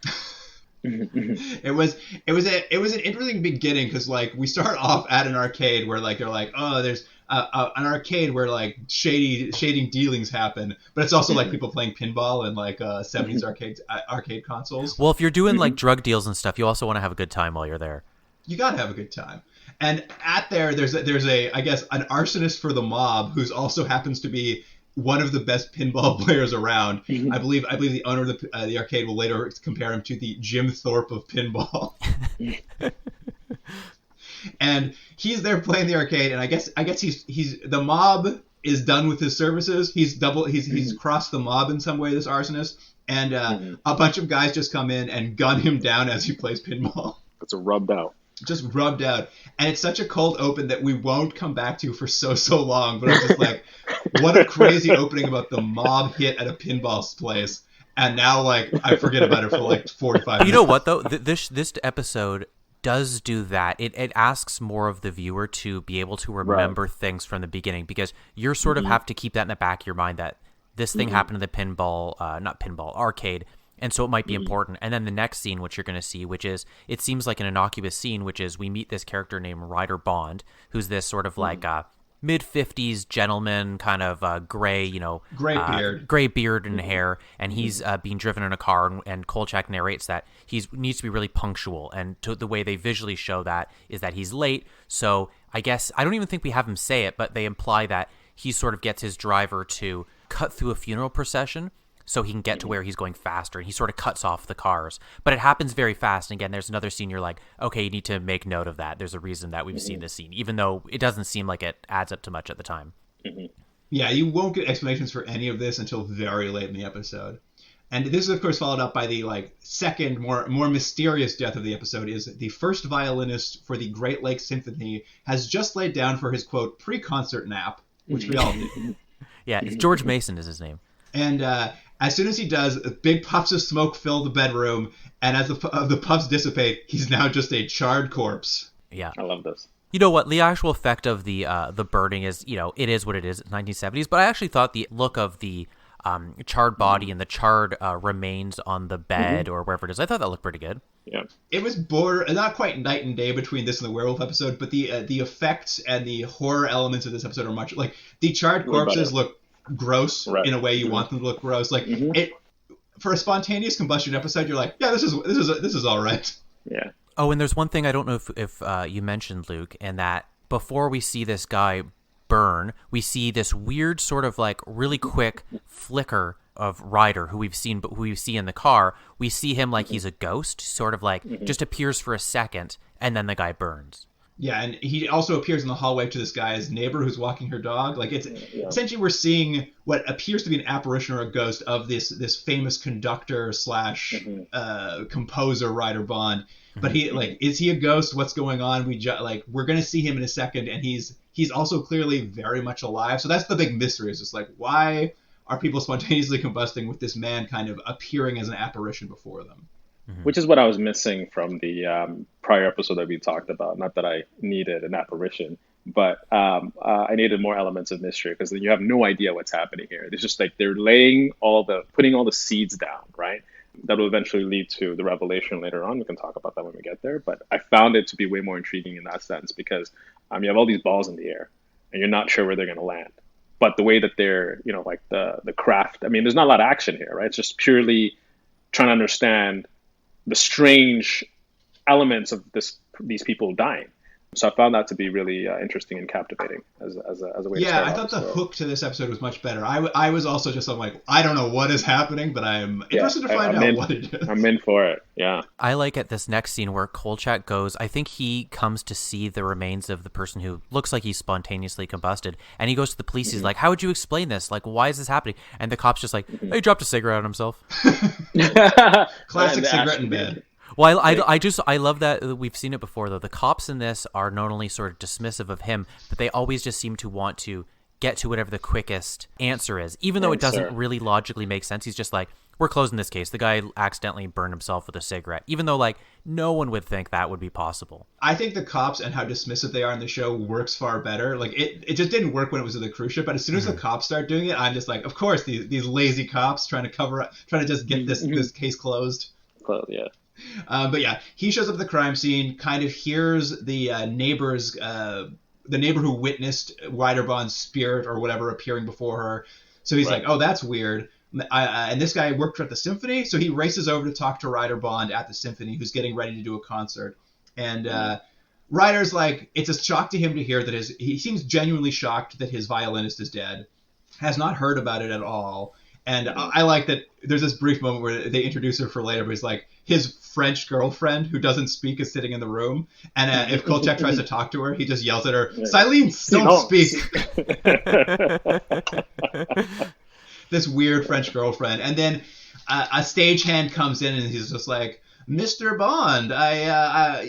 It was an interesting beginning because like we start off at an arcade where like they're like, oh, there's an arcade where like shading dealings happen, but it's also like people playing pinball and like 70s arcade consoles. Well, if you're doing like drug deals and stuff, you also want to have a good time while you're there. You gotta have a good time. And there's a I guess an arsonist for the mob who's also happens to be one of the best pinball players around. I believe the owner of the arcade will later compare him to the Jim Thorpe of pinball. And he's there playing the arcade, and I guess he's the mob is done with his services. He's crossed the mob in some way, this arsonist, and a bunch of guys just come in and gun him down as he plays pinball. It's rubbed out. Just rubbed out. And it's such a cold open that we won't come back to for so long. But I'm just like, what a crazy opening about the mob hit at a pinball place. And now, like, I forget about it for like 45 minutes. You know what, though? This episode does do that. It asks more of the viewer to be able to remember things from the beginning, because you're sort of have to keep that in the back of your mind that this thing happened in the arcade. And so it might be important. And then the next scene, which you're going to see, which is, it seems like an innocuous scene, which is we meet this character named Ryder Bond, who's this sort of like mid-50s gentleman, kind of gray beard and hair. And he's being driven in a car. And Kolchak narrates that he needs to be really punctual. And the way they visually show that is that he's late. So I guess, I don't even think we have him say it, but they imply that he sort of gets his driver to cut through a funeral procession so he can get to where he's going faster, and he sort of cuts off the cars. But it happens very fast, and again, there's another scene you're like, okay, you need to make note of that. There's a reason that we've seen this scene, even though it doesn't seem like it adds up to much at the time. Yeah, you won't get explanations for any of this until very late in the episode. And this is, of course, followed up by the second, more mysterious death of the episode. Is the first violinist for the Great Lakes Symphony has just laid down for his, quote, pre-concert nap, which we all do. Yeah, it's George Mason is his name. And as soon as he does, big puffs of smoke fill the bedroom, and as the puffs dissipate, he's now just a charred corpse. Yeah, I love this. You know what? The actual effect of the burning is, it is what it is. It's 1970s, but I actually thought the look of the charred body and the charred remains on the bed or wherever it is, I thought that looked pretty good. Yeah, it was not quite night and day between this and the werewolf episode, but the effects and the horror elements of this episode are much like the charred corpses look gross in a way you want them to look gross. Like it for a spontaneous combustion episode, you're like, yeah, this is all right. Yeah. Oh, and there's one thing I don't know if you mentioned, Luke, and that before we see this guy burn, we see this weird sort of like really quick flicker of Ryder, who we see in the car. We see him like he's a ghost, sort of like just appears for a second, and then the guy burns. Yeah, and he also appears in the hallway to this guy's neighbor who's walking her dog. Like it's essentially we're seeing what appears to be an apparition or a ghost of this famous conductor / composer Ryder Bond. But he is he a ghost? What's going on? We're gonna see him in a second, and he's also clearly very much alive. So that's the big mystery. Is just like, why are people spontaneously combusting with this man kind of appearing as an apparition before them? Which is what I was missing from the prior episode that we talked about. Not that I needed an apparition, but I needed more elements of mystery, because you have no idea what's happening here. It's just like they're putting all the seeds down, right? That will eventually lead to the revelation later on. We can talk about that when we get there. But I found it to be way more intriguing in that sense, because you have all these balls in the air and you're not sure where they're going to land. But the way that they're, like the craft, there's not a lot of action here, right? It's just purely trying to understand the strange elements of these people dying. So I found that to be really interesting and captivating as a way to start I thought the hook to this episode was much better. I was also just like, I don't know what is happening, but I'm interested to find out what it is. I'm in for it, yeah. I like at this next scene where Kolchak goes, I think he comes to see the remains of the person who looks like he's spontaneously combusted, and he goes to the police, he's like, how would you explain this? Like, why is this happening? And the cop's just like, he dropped a cigarette on himself. Classic cigarette in bed. Well, I love that we've seen it before, though. The cops in this are not only sort of dismissive of him, but they always just seem to want to get to whatever the quickest answer is, even though it doesn't really logically make sense. He's just like, we're closing this case. The guy accidentally burned himself with a cigarette, even though no one would think that would be possible. I think the cops and how dismissive they are in the show works far better. Like it just didn't work when it was in the cruise ship, but as soon as the cops start doing it, I'm just like, of course, these lazy cops trying to just get this case closed. Yeah. But yeah, he shows up at the crime scene, kind of hears the neighbors who witnessed Ryder Bond's spirit or whatever appearing before her. So he's like, oh, that's weird. And this guy worked at the symphony, so he races over to talk to Ryder Bond at the symphony, who's getting ready to do a concert. And Ryder's like, it's a shock to him to hear that he seems genuinely shocked that his violinist is dead, has not heard about it at all. And I like that there's this brief moment where they introduce her for later, but it's like his French girlfriend who doesn't speak is sitting in the room. And if Kolchak tries to talk to her, he just yells at her, Silence, don't speak. This weird French girlfriend. And then a stagehand comes in and he's just like, Mr. Bond,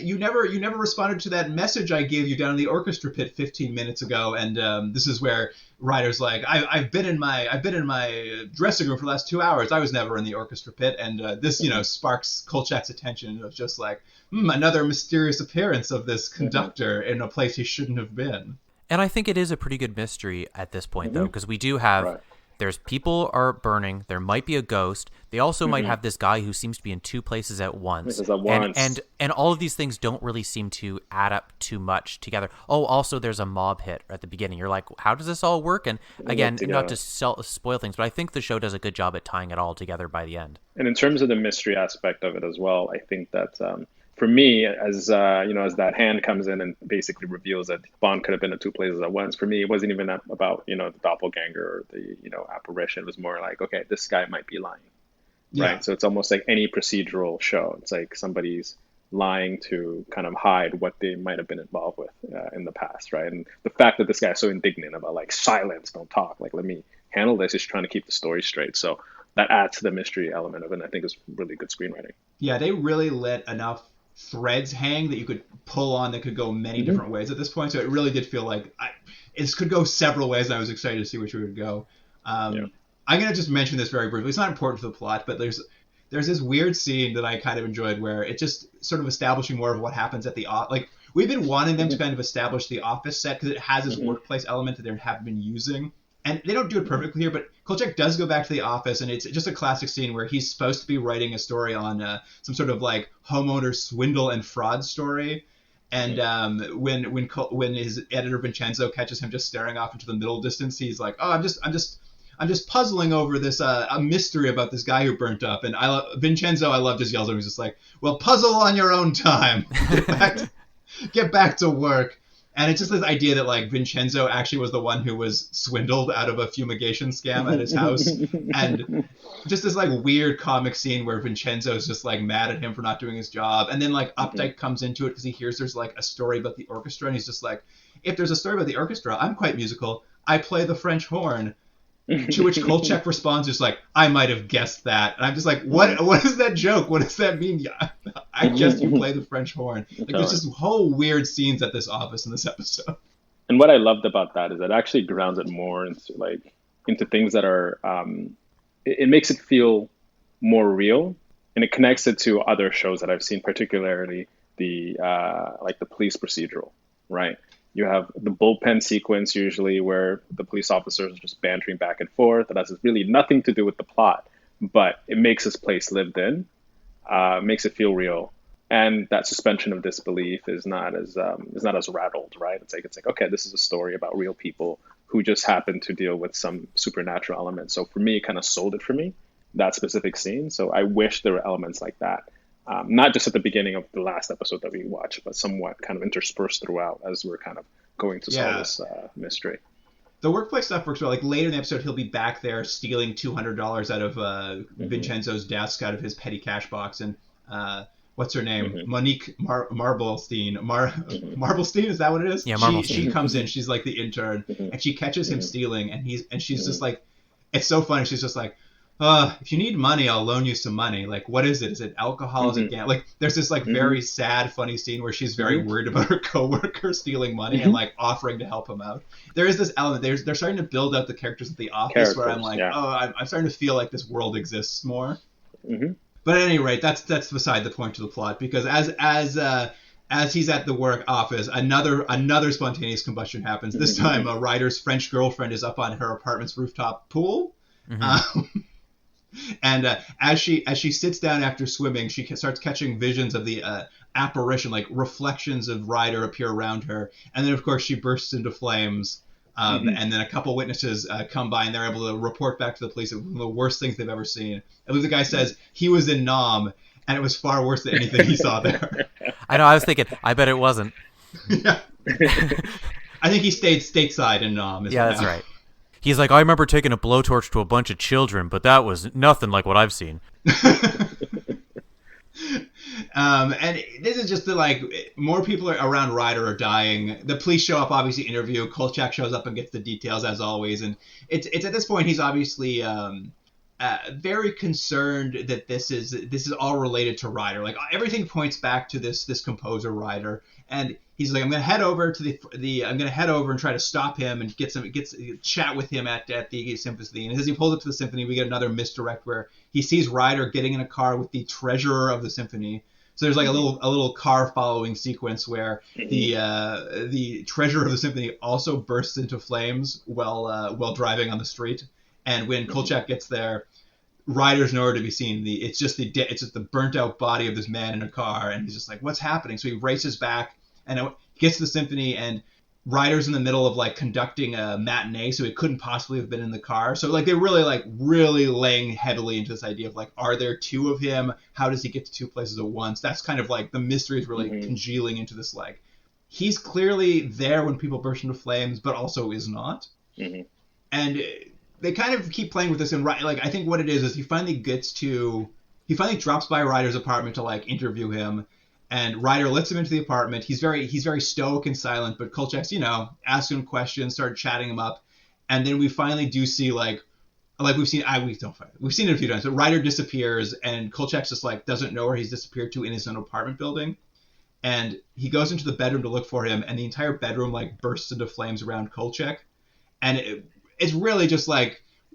you never responded to that message I gave you down in the orchestra pit 15 minutes ago. And this is where Ryder's like, I've been in my dressing room for the last 2 hours. I was never in the orchestra pit. And this, sparks Kolchak's attention. It was just like, another mysterious appearance of this conductor in a place he shouldn't have been. And I think it is a pretty good mystery at this point, though, because we do have... There's people are burning. There might be a ghost. They also might have this guy who seems to be in two places at once. And all of these things don't really seem to add up too much together. Oh, also there's a mob hit at the beginning. You're like, how does this all work? And again, not to spoil things, but I think the show does a good job at tying it all together by the end. And in terms of the mystery aspect of it as well, I think that for me, as that hand comes in and basically reveals that Bond could have been in two places at once, for me, it wasn't even about, the doppelganger or the, apparition. It was more like, okay, this guy might be lying, right? So it's almost like any procedural show. It's like somebody's lying to kind of hide what they might have been involved with in the past, right? And the fact that this guy is so indignant about like, silence, don't talk, like, let me handle this, is trying to keep the story straight. So that adds to the mystery element of it, and I think it's really good screenwriting. Yeah, they really let enough threads hang that you could pull on that could go many different ways at this point. So it really did feel like it could go several ways, and I was excited to see which way it would go. I'm going to just mention this very briefly. It's not important for the plot, but there's this weird scene that I kind of enjoyed where it just sort of establishing more of what happens at the like we've been wanting them to kind of establish the office set because it has this workplace element that they haven't been using. And they don't do it perfectly here, but Kolchak does go back to the office, and it's just a classic scene where he's supposed to be writing a story on some sort of like homeowner swindle and fraud story. And when his editor Vincenzo catches him just staring off into the middle distance, he's like, "Oh, I'm just puzzling over this a mystery about this guy who burnt up." And Vincenzo, I love just yells at him. He's just like, "Well, puzzle on your own time. Get back to work." And it's just this idea that like Vincenzo actually was the one who was swindled out of a fumigation scam at his house. And just this like weird comic scene where Vincenzo's just like mad at him for not doing his job. And then like Updike comes into it because he hears there's like a story about the orchestra. And he's just like, if there's a story about the orchestra, I'm quite musical. I play the French horn. To which Kolchak responds just like, I might have guessed that. And I'm just like, what is that joke? What does that mean? I guess you play the French horn. Like there's just whole weird scenes at this office in this episode. And what I loved about that is it actually grounds it more into things that are, it makes it feel more real, and it connects it to other shows that I've seen, particularly the police procedural, right? You have the bullpen sequence usually where the police officers are just bantering back and forth. That has really nothing to do with the plot, but it makes this place lived in, makes it feel real. And that suspension of disbelief is not as rattled, right? It's like, okay, this is a story about real people who just happen to deal with some supernatural element. So for me, it kind of sold it for me, that specific scene. So I wish there were elements like that. Not just at the beginning of the last episode that we watched, but somewhat kind of interspersed throughout as we're kind of going to solve this mystery. The workplace stuff works well. Like later in the episode, he'll be back there stealing $200 out of Vincenzo's desk, out of his petty cash box. And what's her name? Monique Marblestein. Marblestein, is that what it is? Yeah, Marblestein. She comes in. She's like the intern, and she catches him stealing. And she's just like, it's so funny. She's just like, if you need money, I'll loan you some money. Like, what is it? Is it alcohol? Is it gambling? Like, there's this like very sad, funny scene where she's very worried about her coworker stealing money and like offering to help him out. There is this element. They're starting to build out the characters at the office where I'm like, I'm starting to feel like this world exists more. But at any rate, that's beside the point of the plot, because as he's at the work office, another spontaneous combustion happens. This time, Ryder's French girlfriend is up on her apartment's rooftop pool. And as she sits down after swimming, she starts catching visions of the apparition, like reflections of Ryder appear around her. And then, of course, she bursts into flames. And then a couple witnesses come by, and they're able to report back to the police of one of the worst things they've ever seen. I believe the guy says he was in Nam, and it was far worse than anything he saw there. I know. I was thinking, I bet it wasn't. Yeah. I think he stayed stateside in Nam. Yeah, that's right. He's like, I remember taking a blowtorch to a bunch of children, but that was nothing like what I've seen. And this is just more people around Ryder are dying. The police show up, obviously interview. Kolchak shows up and gets the details as always. And it's at this point he's obviously very concerned that this is all related to Ryder. Like everything points back to this composer Ryder. And he's like, I'm gonna head over and try to stop him and get chat with him at the symphony. And as he pulls up to the symphony, we get another misdirect where he sees Ryder getting in a car with the treasurer of the symphony. So there's like a little car following sequence where the treasurer of the symphony also bursts into flames while driving on the street. And when Kolchak gets there, Ryder's nowhere to be seen. It's just the burnt out body of this man in a car, and he's just like, what's happening? So he races back and gets to the symphony, and Ryder's in the middle of conducting a matinee, so he couldn't possibly have been in the car. So they're really laying heavily into this idea of are there two of him? How does he get to two places at once? That's kind of the mystery is really congealing into this he's clearly there when people burst into flames, but also is not. And they kind of keep playing with this, and I think what it is he finally drops by Ryder's apartment to interview him. And Ryder lets him into the apartment. He's very stoic and silent, but Kolchak's, asking him questions, started chatting him up. And then we finally do see we've seen it a few times. But Ryder disappears, and Kolchak just doesn't know where he's disappeared to in his own apartment building. And he goes into the bedroom to look for him, and the entire bedroom bursts into flames around Kolchak. And it's really just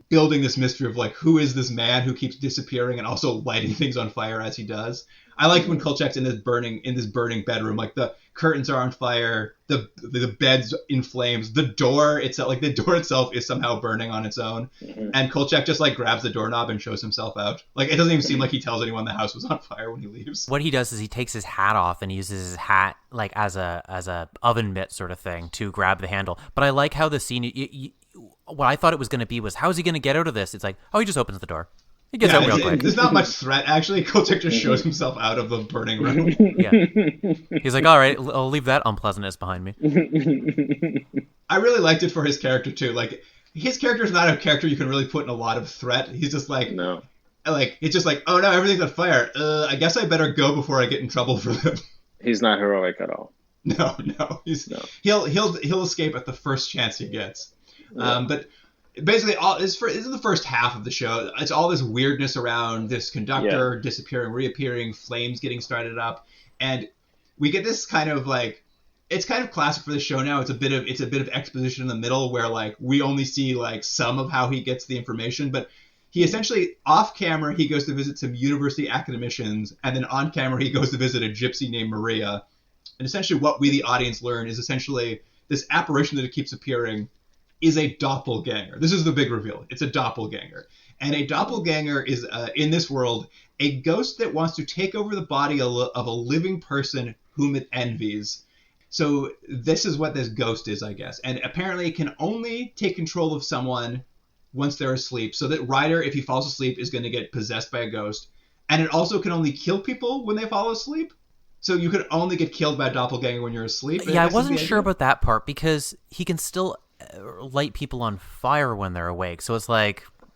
building this mystery of who is this man who keeps disappearing and also lighting things on fire as he does. I like when Kolchak's in this burning bedroom, the curtains are on fire, the bed's in flames, the door itself is somehow burning on its own, and Kolchak just grabs the doorknob and shows himself out. It doesn't even seem like he tells anyone the house was on fire when he leaves. What he does is he takes his hat off and uses his hat as a oven mitt sort of thing to grab the handle. But I like how the scene. What I thought it was going to be was, how is he going to get out of this? It's he just opens the door. He gets out real quick. There's not much threat, actually. Kolchak just shows himself out of the burning room. Yeah. He's like, all right, I'll leave that unpleasantness behind me. I really liked it for his character, too. His character is not a character you can really put in a lot of threat. He's just no. It's just oh no, everything's on fire. I guess I better go before I get in trouble for them. He's not heroic at all. No. He'll escape at the first chance he gets. Yeah. But basically, this is the first half of the show. It's all this weirdness around this conductor disappearing, reappearing, flames getting started up, and we get this kind of it's kind of classic for the show now. It's a bit of exposition in the middle where we only see some of how he gets the information, but he essentially off camera he goes to visit some university academicians, and then on camera he goes to visit a gypsy named Maria, and essentially what we the audience learn is essentially this apparition that keeps appearing is a doppelganger. This is the big reveal. It's a doppelganger. And a doppelganger is, in this world, a ghost that wants to take over the body of a living person whom it envies. So this is what this ghost is, I guess. And apparently it can only take control of someone once they're asleep. So that Ryder, if he falls asleep, is going to get possessed by a ghost. And it also can only kill people when they fall asleep. So you could only get killed by a doppelganger when you're asleep. Yeah, I wasn't sure about that part because he can still light people on fire when they're awake. So it's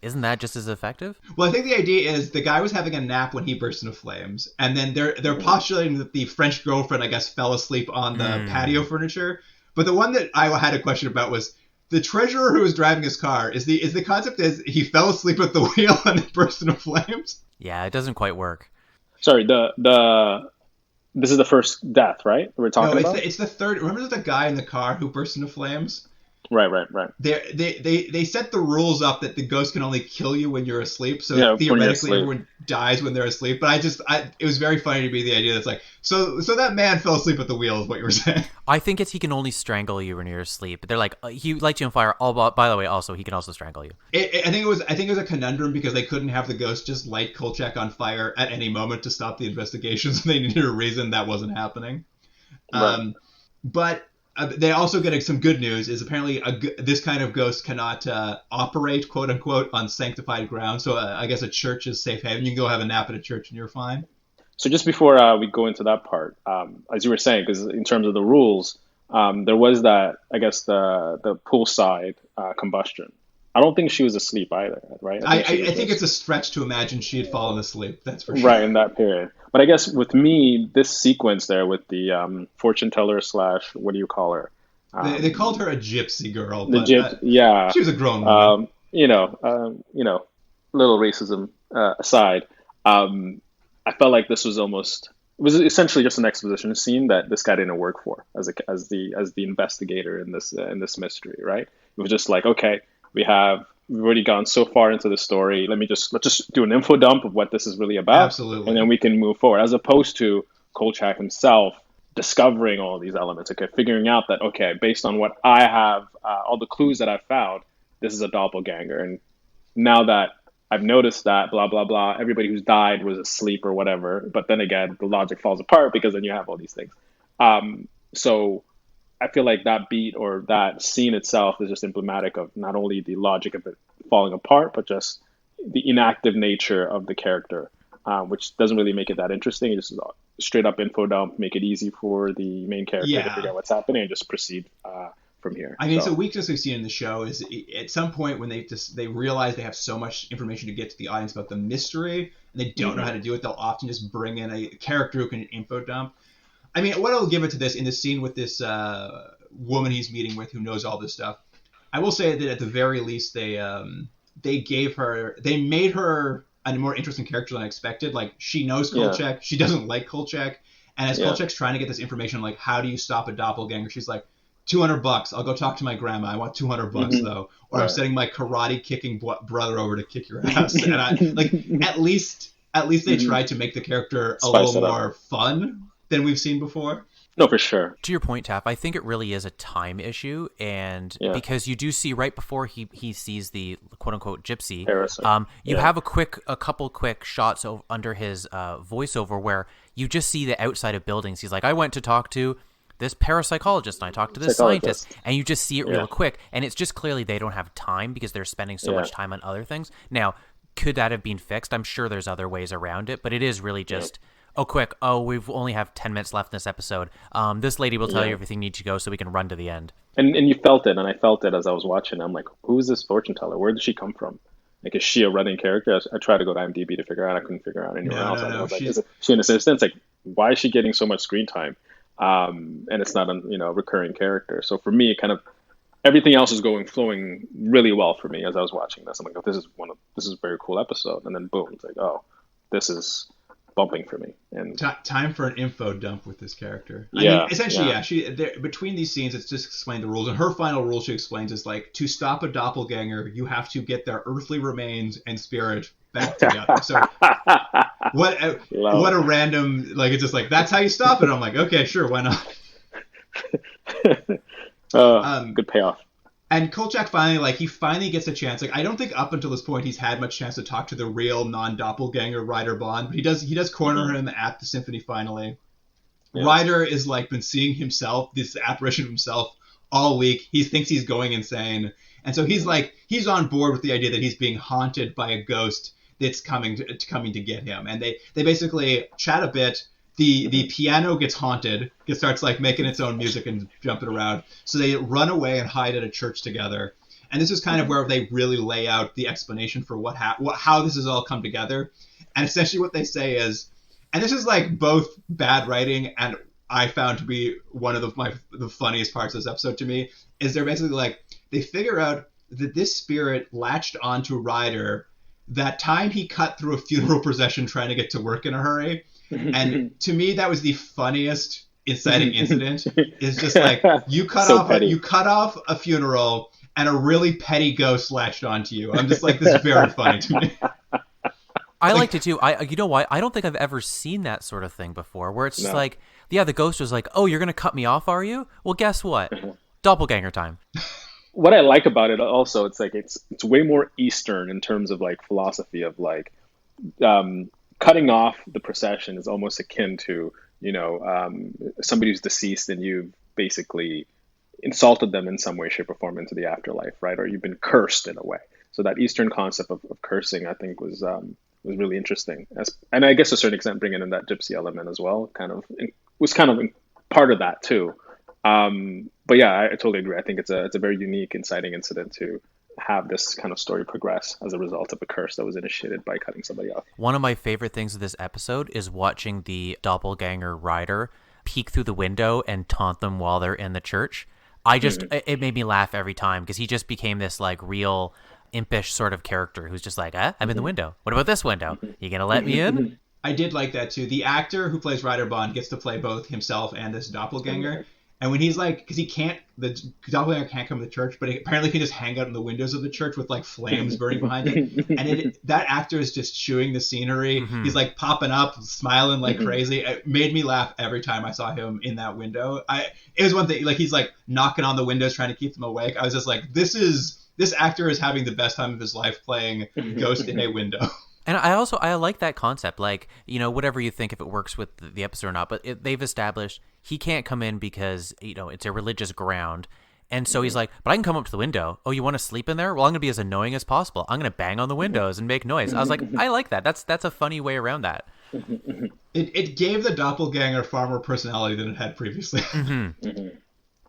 isn't that just as effective? Well, I think the idea is the guy was having a nap when he burst into flames, and then they're postulating that the French girlfriend, I guess, fell asleep on the patio furniture. But the one that I had a question about was the treasurer who was driving his car. Is the concept is he fell asleep at the wheel and then burst into flames? Yeah, it doesn't quite work. Sorry, this is the first death, right? We're talking about. It's the third. Remember the guy in the car who burst into flames? Right. They set the rules up that the ghost can only kill you when you're asleep. So Yeah, when you're theoretically, asleep. everyone dies when they're asleep. But it was very funny to me, the idea that's like, so that man fell asleep at the wheel is what you were saying. I think he can only strangle you when you're asleep. They're like, he lights you on fire. Oh, by the way, also he can also strangle you. I think it was a conundrum because they couldn't have the ghost just light Kolchak on fire at any moment to stop the investigation. So they needed a reason that wasn't happening. Right. But they also get some good news. Is apparently this kind of ghost cannot operate, quote unquote, on sanctified ground. So I guess a church is safe haven. You can go have a nap at a church and you're fine. So just before we go into that part, as you were saying, because in terms of the rules, there was that, I guess, the poolside combustion. I don't think she was asleep either, right? I think it's a stretch to imagine she had fallen asleep. That's for sure. Right, in that period. But I guess with me, this sequence there with the fortune teller / what do you call her? They called her a gypsy girl. Yeah. She was a grown woman. Little racism aside, I felt like this was essentially just an exposition scene that this guy didn't work for as the investigator in this mystery, right? It was just like, okay, we've already gone so far into the story. Let's just do an info dump of what this is really about. Absolutely. And then we can move forward, as opposed to Kolchak himself discovering all these elements. Okay, figuring out that, okay, based on what I have, all the clues that I've found, this is a doppelganger. And now that I've noticed that, blah, blah, blah, everybody who's died was asleep or whatever. But then again, the logic falls apart because then you have all these things. So I feel like that beat or that scene itself is just emblematic of not only the logic of it falling apart, but just the inactive nature of the character, which doesn't really make it that interesting. It just is straight up info dump, make it easy for the main character to figure out what's happening and just proceed from here. I mean, so a weakness we've seen in the show is at some point when they realize they have so much information to get to the audience about the mystery and they don't know how to do it, they'll often just bring in a character who can info dump. I mean, what I'll give it to this in the scene with this woman he's meeting with who knows all this stuff, I will say that at the very least they made her a more interesting character than I expected. Like, she knows Kolchak, she doesn't like Kolchak, and as Kolchak's trying to get this information, like, how do you stop a doppelganger? She's like, $200. I'll go talk to my grandma. I want $200 though, or I'm sending my karate kicking brother over to kick your ass. And I like at least they tried to make the character a little more fun than we've seen before. No, for sure. To your point, Tap, I think it really is a time issue, and because you do see right before he sees the quote unquote gypsy, you have a couple quick shots under his voiceover where you just see the outside of buildings. He's like, I went to talk to this parapsychologist and I talked to this scientist, and you just see it real quick, and it's just clearly they don't have time because they're spending so much time on other things. Now, could that have been fixed? I'm sure there's other ways around it, but it is really just we've only have 10 minutes left in this episode. This lady will tell you everything you need to go so we can run to the end. And you felt it, and I felt it as I was watching. I'm like, who is this fortune teller? Where did she come from? Like, is she a running character? I tried to go to IMDb to figure out. I couldn't figure out anywhere else. I was like, is she an assistant? It's like, why is she getting so much screen time? And it's not a recurring character. So for me, it kind of everything else is flowing really well for me as I was watching this. I'm like, this is a very cool episode. And then boom, it's like, oh, this is bumping for me. And time for an info dump with this character. She between these scenes, it's just explained the rules, and her final rule she explains is like, to stop a doppelganger, you have to get their earthly remains and spirit back together. So what a random, like, it's just like, that's how you stop it. I'm like, okay, sure, why not? Good payoff. And Kolchak finally gets a chance. Like, I don't think up until this point he's had much chance to talk to the real non-doppelganger Ryder Bond, but he does corner him at the symphony finally. Yeah. Ryder is like been seeing himself, this apparition of himself, all week. He thinks he's going insane, and so he's on board with the idea that he's being haunted by a ghost that's coming to get him. And they basically chat a bit. The piano gets haunted. It starts like making its own music and jumping around. So they run away and hide at a church together. And this is kind of where they really lay out the explanation for how this has all come together. And essentially what they say is, and this is like both bad writing and I found to be one of the funniest parts of this episode to me, is they're basically like, they figure out that this spirit latched onto Ryder that time he cut through a funeral procession trying to get to work in a hurry. And to me, that was the funniest inciting incident is just like you cut So off petty. you cut off a funeral and a really petty ghost latched onto you. I'm just like, this is very funny to me. I liked it too. You know what? I don't think I've ever seen that sort of thing before, where it's just like, yeah, the ghost was like, "Oh, you're gonna cut me off, are you? Well, guess what? Doppelganger time." What I like about it also, it's like it's way more Eastern in terms of like philosophy of like cutting off the procession is almost akin to, you know, somebody who's deceased and you've basically insulted them in some way, shape, or form into the afterlife, right? Or you've been cursed in a way. So that Eastern concept of cursing, I think, was really interesting. And I guess to a certain extent, bringing in that gypsy element as well, was part of that too. But yeah, I totally agree. I think it's a very unique, inciting incident to have this kind of story progress as a result of a curse that was initiated by cutting somebody off. One of my favorite things of this episode is watching the doppelganger Ryder peek through the window and taunt them while they're in the church. It made me laugh every time because he just became this like real impish sort of character who's just like, I'm in the window. What about this window? You gonna let me in? I did like that too. The actor who plays Ryder Bond gets to play both himself and this doppelganger. And when he's like, because the doppelganger can't come to the church, but he apparently can just hang out in the windows of the church with like flames burning behind it. And that actor is just chewing the scenery. He's like popping up, smiling like crazy. It made me laugh every time I saw him in that window. It was one thing, like he's like knocking on the windows trying to keep them awake. I was just like, this actor is having the best time of his life playing Ghost in a window. And I like that concept. Like, you know, whatever you think if it works with the episode or not, but they've established he can't come in because, you know, it's a religious ground. And so he's like, but I can come up to the window. Oh, you want to sleep in there? Well, I'm going to be as annoying as possible. I'm going to bang on the windows and make noise. I was like, I like that. That's a funny way around that. It gave the doppelganger far more personality than it had previously.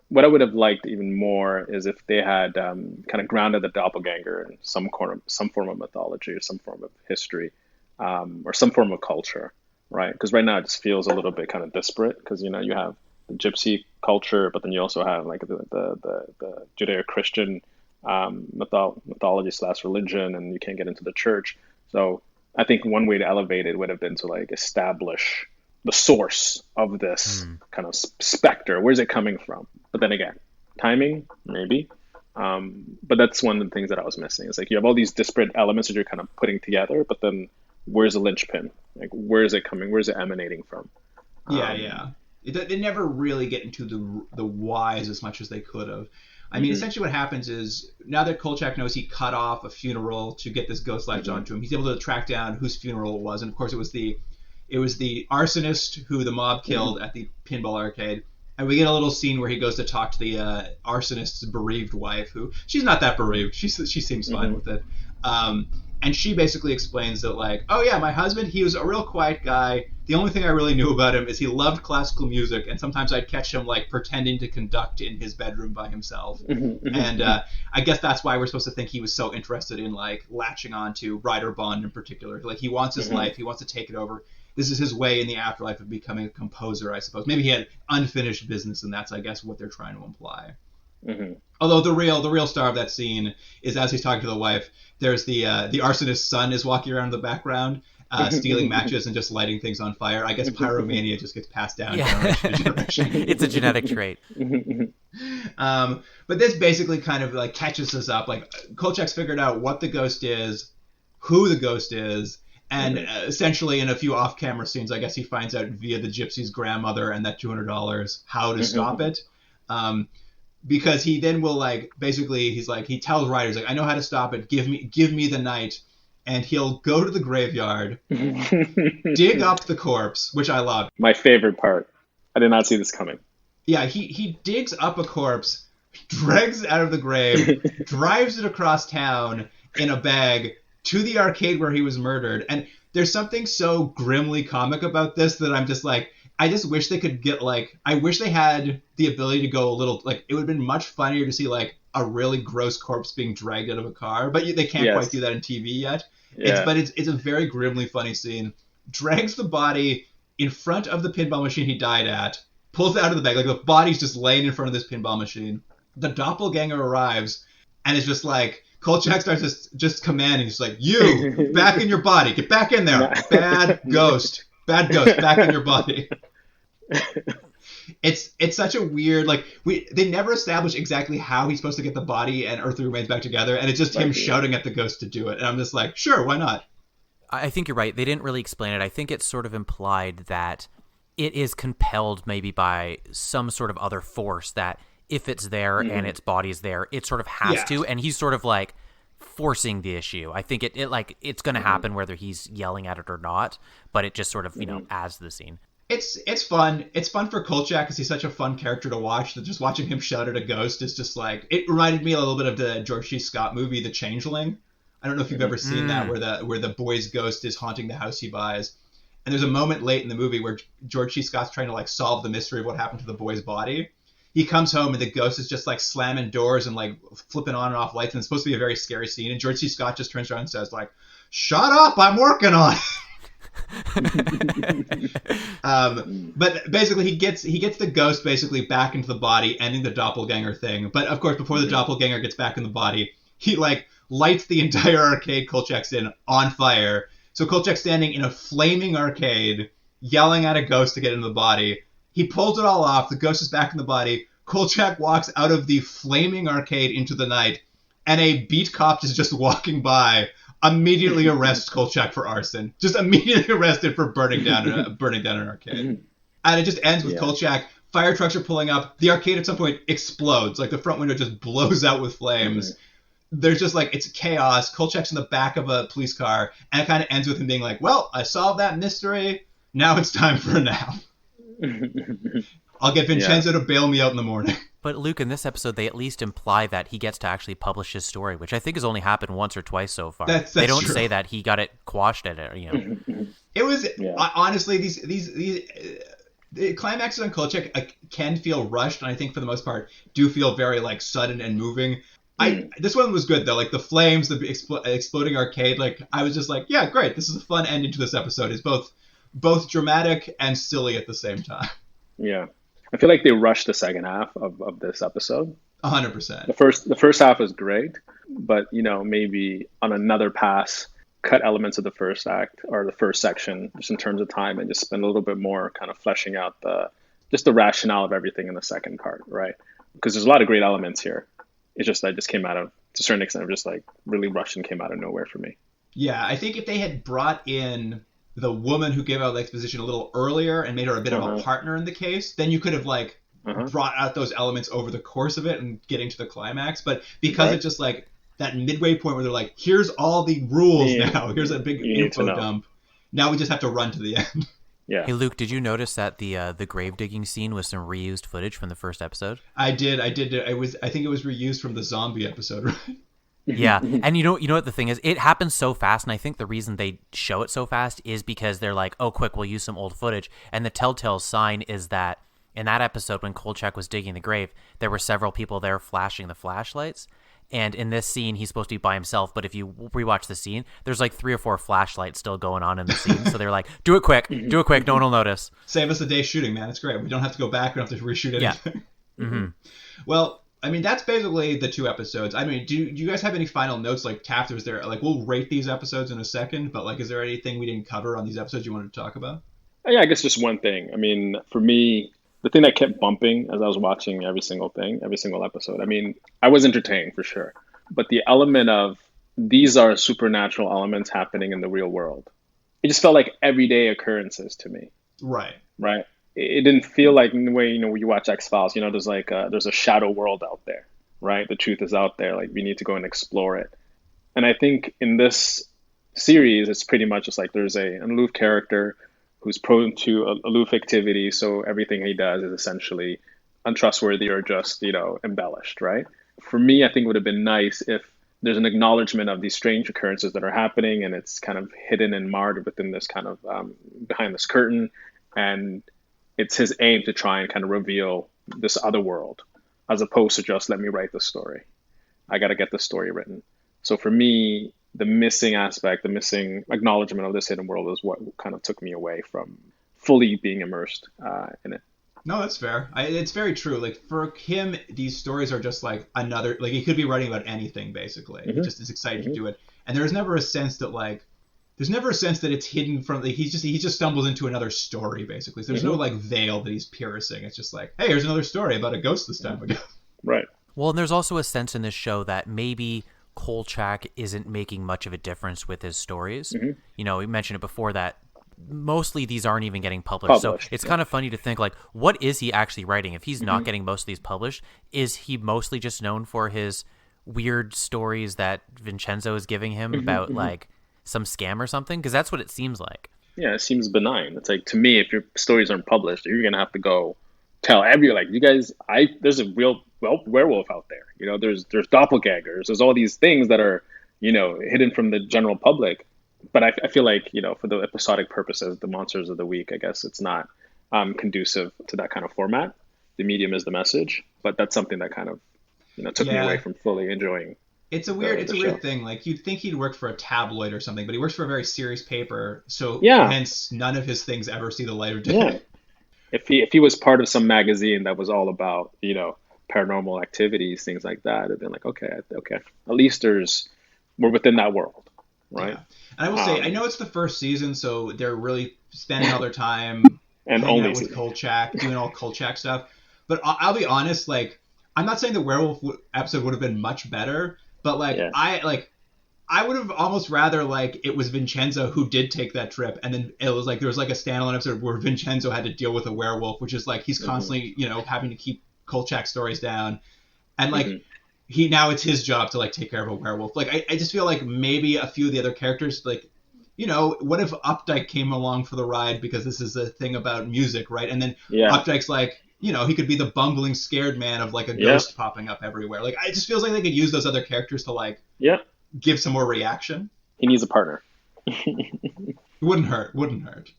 What I would have liked even more is if they had kind of grounded the doppelganger in some form of mythology or some form of history, or some form of culture, right? Because right now it just feels a little bit kind of disparate because, you know, you have the gypsy culture, but then you also have like the Judeo-Christian mythology / religion, and you can't get into the church. So I think one way to elevate it would have been to like establish the source of this kind of specter. Where's it coming from? But then again, timing, maybe. But that's one of the things that I was missing. It's like you have all these disparate elements that you're kind of putting together, but then where's the linchpin? Like, where is it coming? Where's it emanating from? Yeah. They never really get into the whys as much as they could have. I mean, essentially what happens is, now that Kolchak knows he cut off a funeral to get this ghost latched onto him, he's able to track down whose funeral it was. And of course, it was the arsonist who the mob killed at the pinball arcade. And we get a little scene where he goes to talk to the arsonist's bereaved wife, who she's not that bereaved. She seems fine with it. And she basically explains that, like, oh yeah, my husband, he was a real quiet guy. The only thing I really knew about him is he loved classical music, and sometimes I'd catch him like pretending to conduct in his bedroom by himself. And I guess that's why we're supposed to think he was so interested in like latching on to Ryder Bond in particular. Like, he wants his life, he wants to take it over. This is his way in the afterlife of becoming a composer, I suppose. Maybe he had unfinished business, and that's, I guess, what they're trying to imply. Although the real star of that scene is, as he's talking to the wife, there's the arsonist's son is walking around in the background, stealing matches and just lighting things on fire. I guess pyromania just gets passed down generation to generation. It's a genetic trait. But this basically kind of like catches us up. Like, Kolchak's figured out what the ghost is, who the ghost is, and essentially in a few off-camera scenes, I guess he finds out via the gypsy's grandmother and that $200 how to stop it. Because he then will like, basically he's like, he tells Ryder, he's like, I know how to stop it. Give me the night. And he'll go to the graveyard, dig up the corpse, which I love. My favorite part. I did not see this coming. Yeah, he digs up a corpse, drags it out of the grave, drives it across town in a bag to the arcade where he was murdered. And there's something so grimly comic about this that I'm just like, I just wish they could get like, I wish they had the ability to go a little, like, it would have been much funnier to see like a really gross corpse being dragged out of a car, but they can't quite do that in TV yet. Yeah. It's a very grimly funny scene. Drags the body in front of the pinball machine he died at, pulls it out of the bag, like the body's just laying in front of this pinball machine. The doppelganger arrives, and it's just like, Kolchak starts just commanding. He's like, you, back in your body. Get back in there. Bad ghost, back in your body. It's such a weird, like, they never establish exactly how he's supposed to get the body and earthly remains back together, and it's just him shouting at the ghost to do it. And I'm just like, sure, why not? I think you're right. They didn't really explain it. I think it's sort of implied that it is compelled maybe by some sort of other force that if it's there and its body is there, it sort of has to. And he's sort of like forcing the issue. I think it's going to happen whether he's yelling at it or not, but it just sort of, adds to the scene. It's fun. It's fun for Kolchak because he's such a fun character to watch that just watching him shout at a ghost is just like, it reminded me a little bit of the George C. Scott movie, The Changeling. I don't know if you've ever seen that, where the boy's ghost is haunting the house he buys. And there's a moment late in the movie where George C. Scott's trying to like solve the mystery of what happened to the boy's body. He comes home and the ghost is just like slamming doors and like flipping on and off lights, and it's supposed to be a very scary scene. And George C. Scott just turns around and says like, "Shut up, I'm working on it." But basically he gets the ghost basically back into the body, ending the doppelganger thing. But of course, before the doppelganger gets back in the body, he like lights the entire arcade Kolchak's in on fire. So Kolchak's standing in a flaming arcade, yelling at a ghost to get into the body. He pulls it all off. The ghost is back in the body. Kolchak walks out of the flaming arcade into the night, and a beat cop is just walking by, immediately arrests Kolchak for arson. Just immediately arrested for burning down an arcade. And it just ends with Kolchak. Fire trucks are pulling up. The arcade at some point explodes. Like the front window just blows out with flames. There's just like, it's chaos. Kolchak's in the back of a police car, and it kind of ends with him being like, well, I solved that mystery. Now it's time for a nap. I'll get Vincenzo to bail me out in the morning. But Luke, in this episode, they at least imply that he gets to actually publish his story, which I think has only happened once or twice so far. They don't true. say that he got it quashed at it. It was honestly these the climaxes on Kolchak can feel rushed, and I think for the most part do feel very like sudden and moving. This one was good though, like the flames, the exploding arcade. Like I was just like, yeah, great. This is a fun ending to this episode. It's both dramatic and silly at the same time. Yeah, I feel like they rushed the second half of this episode. 100%. The first half was great, but maybe on another pass, cut elements of the first act or the first section just in terms of time, and just spend a little bit more kind of fleshing out the rationale of everything in the second part, right? Because there's a lot of great elements here. It's just that just came out of, to a certain extent, just like really rushed and came out of nowhere for me. Yeah, I think if they had brought in the woman who gave out the exposition a little earlier and made her a bit of a partner in the case, then you could have brought out those elements over the course of it and getting to the climax. But because it's just like that midway point where they're like, here's all the rules now, here's a big info dump. Now we just have to run to the end. Yeah. Hey Luke, did you notice that the grave digging scene was some reused footage from the first episode? I did. I think it was reused from the zombie episode, right? Yeah, and you know what the thing is? It happens so fast, and I think the reason they show it so fast is because they're like, oh, quick, we'll use some old footage. And the telltale sign is that in that episode when Kolchak was digging the grave, there were several people there flashing the flashlights. And in this scene, he's supposed to be by himself, but if you rewatch the scene, there's like 3 or 4 flashlights still going on in the scene. So they're like, do it quick, no one will notice. Save us a day shooting, man. It's great. We don't have to go back. We don't have to reshoot anything. Yeah. Mm-hmm. Well, I mean, that's basically the 2 episodes. I mean, do you guys have any final notes? Like, Taft, was there, like, we'll rate these episodes in a second, but, like, is there anything we didn't cover on these episodes you wanted to talk about? Yeah, I guess just one thing. I mean, for me, the thing that kept bumping as I was watching every single episode, I mean, I was entertained for sure. But the element of these are supernatural elements happening in the real world, it just felt like everyday occurrences to me. Right. It didn't feel like in the way, when you watch X-Files, there's like there's a shadow world out there, right? The truth is out there. Like we need to go and explore it. And I think in this series, it's pretty much just like there's an aloof character who's prone to aloof activity. So everything he does is essentially untrustworthy or just, embellished, right? For me, I think it would have been nice if there's an acknowledgement of these strange occurrences that are happening, and it's kind of hidden and marred within this kind of behind this curtain. And it's his aim to try and kind of reveal this other world, as opposed to just let me write the story. I got to get the story written. So for me, the missing aspect, the missing acknowledgement of this hidden world is what kind of took me away from fully being immersed in it. No, that's fair. It's very true. Like for him, these stories are just like another, like he could be writing about anything basically. He just is excited to do it. And there's never a sense that like there's never a sense that it's hidden from, like, he just stumbles into another story, basically. So there's no like veil that he's piercing. It's just like, hey, here's another story about a ghost this time again. Right. Well, and there's also a sense in this show that maybe Kolchak isn't making much of a difference with his stories. You know, we mentioned it before that mostly these aren't even getting published. So it's kind of funny to think, like, what is he actually writing? If he's not getting most of these published, is he mostly just known for his weird stories that Vincenzo is giving him about like some scam or something? Because that's what it seems like. Yeah, it seems benign. It's like, to me, if your stories aren't published, you're gonna have to go tell everyone, like, you guys, there's a real werewolf out there. You know, there's doppelgangers. There's all these things that are, you know, hidden from the general public. But I feel like, you know, for the episodic purposes, the monsters of the week, I guess it's not conducive to that kind of format. The medium is the message, but that's something that kind of, you know, took me away from fully enjoying. It's a weird thing. Like, you'd think he'd work for a tabloid or something, but he works for a very serious paper. So hence none of his things ever see the light of day. Yeah. If he was part of some magazine that was all about, you know, paranormal activities, things like that, it'd been like, okay, at least we're within that world. Right. Yeah. And I will say, I know it's the first season, so they're really spending all their time and hanging out with Kolchak, doing all Kolchak stuff. But I'll be honest, like, I'm not saying the werewolf episode would have been much better, but like I would have almost rather like it was Vincenzo who did take that trip, and then it was like there was like a standalone episode where Vincenzo had to deal with a werewolf, which is like he's constantly, you know, having to keep Kolchak stories down, and like now it's his job to like take care of a werewolf. Like I just feel like maybe a few of the other characters, like, you know, what if Updike came along for the ride, because this is a thing about music, right? And then Updike's like, you know, he could be the bumbling scared man of like a ghost popping up everywhere. Like, it just feels like they could use those other characters to like give some more reaction. He needs a partner. Wouldn't hurt.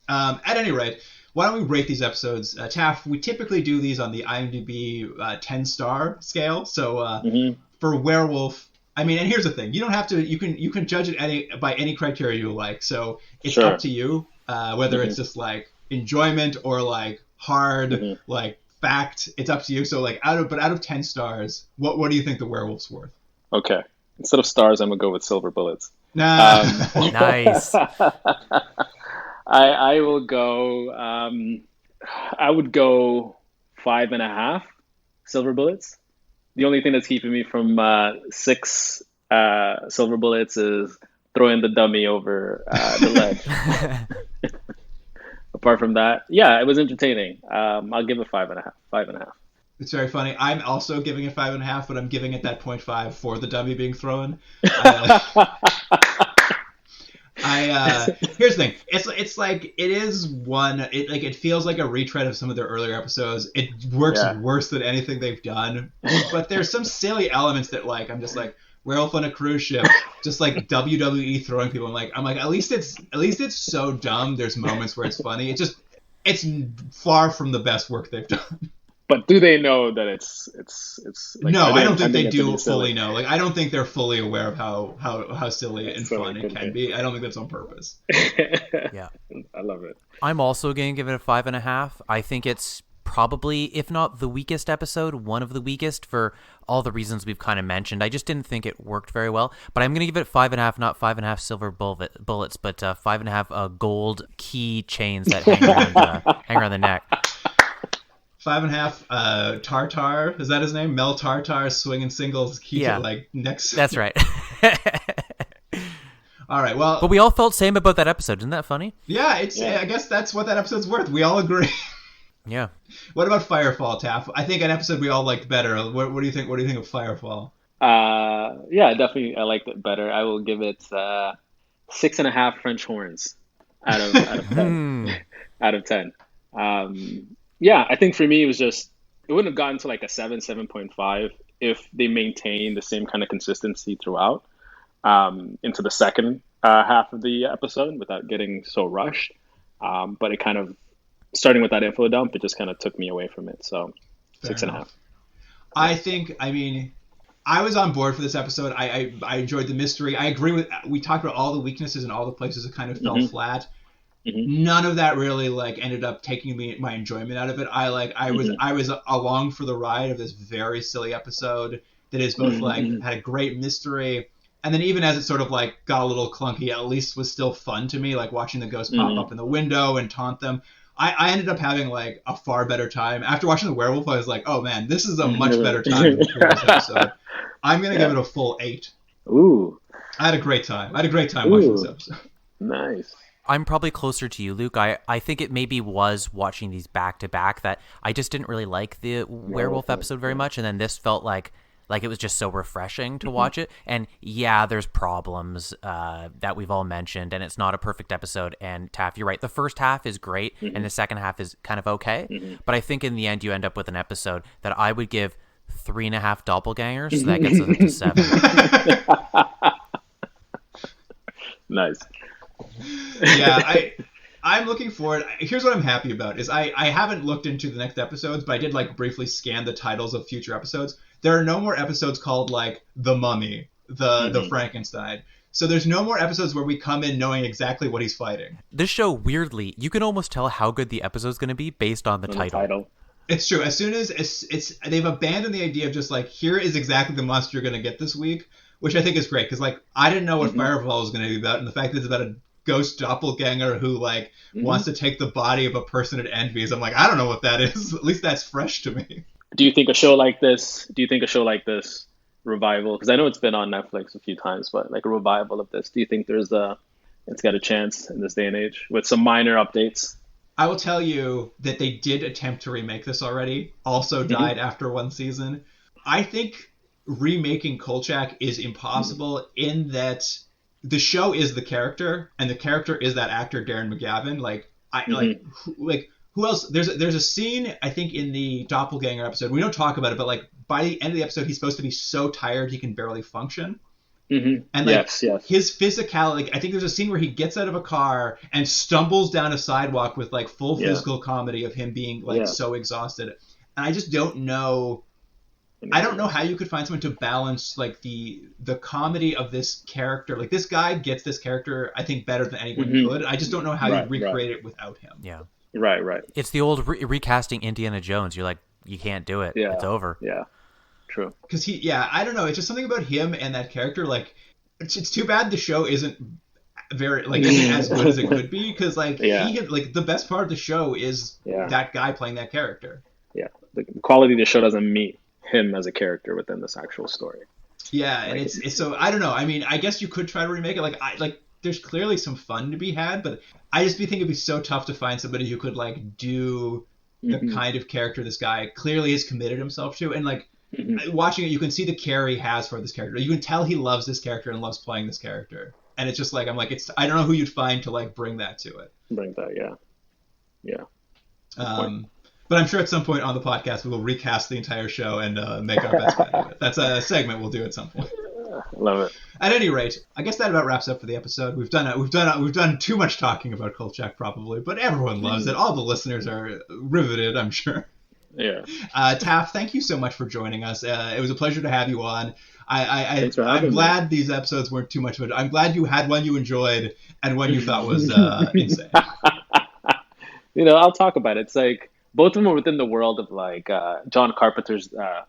At any rate, why don't we rate these episodes? Taff, we typically do these on the IMDb 10-star scale. So for Werewolf, I mean, and here's the thing: you don't have to. You can judge it by any criteria you like. So it's up to you whether it's just like enjoyment or like hard like fact. It's up to you. So like out of 10 stars, what do you think the Werewolf's worth? Okay, instead of stars, I'm gonna go with silver bullets. Nice. I will go. I would go 5.5 silver bullets. The only thing that's keeping me from 6 silver bullets is throwing the dummy over the ledge. Apart from that, it was entertaining. I'll give it 5.5. 5.5. It's very funny. I'm also giving it 5.5, but I'm giving it that 0.5 for the dummy being thrown. Here's the thing. It's like it is one. It feels like a retread of some of their earlier episodes. It works worse than anything they've done. But there's some silly elements that like I'm just like Werewolf on a cruise ship, just like WWE throwing people. I'm like at least it's so dumb. There's moments where it's funny. It's far from the best work they've done. But do they know that it's like, no, I don't think they do fully know. Like, I don't think they're fully aware of how silly and fun it can be. I don't think that's on purpose. Yeah. I love it. I'm also going to give it a 5.5. I think it's probably, if not the weakest episode, one of the weakest for all the reasons we've kind of mentioned. I just didn't think it worked very well. But I'm going to give it 5.5, not 5.5 silver bullets, but 5.5 gold key chains that hang around the neck. 5.5 Tartar, is that his name? Mel Tartar swinging singles keep it like next. That's right. All right, well, but we all felt same about that episode. Isn't that funny? Yeah, I guess that's what that episode's worth. We all agree. Yeah. What about Firefall, Taff? I think an episode we all liked better. What do you think? What do you think of Firefall? Definitely I liked it better. I will give it 6.5 French horns out of 10. Out of 10. I think for me, it wouldn't have gotten to like a 7.5 if they maintained the same kind of consistency throughout into the second half of the episode without getting so rushed. But it kind of, starting with that info dump, it just kind of took me away from it. So 6.5. I was on board for this episode. I enjoyed the mystery. I agree we talked about all the weaknesses and all the places that kind of fell flat. None of that really like ended up taking my enjoyment out of it. I was along for the ride of this very silly episode that is both like had a great mystery, And then even as it sort of like got a little clunky, at least was still fun to me, like watching the ghosts pop up in the window and taunt them. I ended up having like a far better time. After watching The Werewolf, I was like, oh man, this is a much better time than the previous episode. I'm going to give it a full 8. Ooh. I had a great time. watching this episode. Nice. I'm probably closer to you, Luke. I think it maybe was watching these back to back that I just didn't really like the Werewolf episode very much, and then this felt like it was just so refreshing to watch it. And yeah, there's problems that we've all mentioned, and it's not a perfect episode. And Taff, you're right. The first half is great, and the second half is kind of okay. But I think in the end, you end up with an episode that I would give 3.5 doppelgangers. So that gets us to 7. Nice. Yeah, I'm looking forward. Here's what I'm happy about is I haven't looked into the next episodes, but I did like briefly scan the titles of future episodes. There are no more episodes called like The Mummy, the Frankenstein. So there's no more episodes where we come in knowing exactly what he's fighting. This show, weirdly, you can almost tell how good the episode's going to be based on the title. It's true. As soon as it's they've abandoned the idea of just like, here is exactly the monster you're going to get this week, which I think is great because like I didn't know what Firefall was going to be about, and the fact that it's about a ghost doppelganger who like wants to take the body of a person it envies. I'm like, I don't know what that is. At least that's fresh to me. Do you think a show like this revival, because I know it's been on Netflix a few times, but like a revival of this, do you think it's got a chance in this day and age with some minor updates? I will tell you that they did attempt to remake this already, also died after one season. I think remaking Kolchak is impossible in that the show is the character, and the character is that actor Darren McGavin. Who else? There's a scene I think in the doppelganger episode. We don't talk about it, but like by the end of the episode, he's supposed to be so tired he can barely function. And like his physicality, like, I think there's a scene where he gets out of a car and stumbles down a sidewalk with like full physical comedy of him being like so exhausted. And I just don't know. I don't know how you could find someone to balance like the comedy of this character. Like this guy gets this character, I think, better than anyone could. I just don't know how you recreate it without him. Yeah. Right. It's the old recasting Indiana Jones. You're like, you can't do it. Yeah. It's over. Yeah. True. Because I don't know. It's just something about him and that character. Like, it's too bad the show isn't isn't as good as it could be. Because the best part of the show is that guy playing that character. Yeah. The quality of the show doesn't meet him as a character within this actual story. Yeah, and it's so I don't know. I mean, I guess you could try to remake it. There's clearly some fun to be had, but I just think it'd be so tough to find somebody who could like do the kind of character this guy clearly has committed himself to. And like watching it, you can see the care he has for this character. You can tell he loves this character and loves playing this character. And it's just like, I'm like, I don't know who you'd find to like bring that to it. Bring that, yeah. But I'm sure at some point on the podcast we will recast the entire show and make our best bet of it. That's a segment we'll do at some point. Love it. At any rate, I guess that about wraps up for the episode. We've done too much talking about Kolchak probably, but everyone loves it. All the listeners are riveted, I'm sure. Yeah. Taff, thank you so much for joining us. It was a pleasure to have you on. I'm glad these episodes weren't too much of it. I'm glad you had one you enjoyed and one you thought was insane. I'll talk about it. It's like both of them are within the world of like John Carpenter's. Not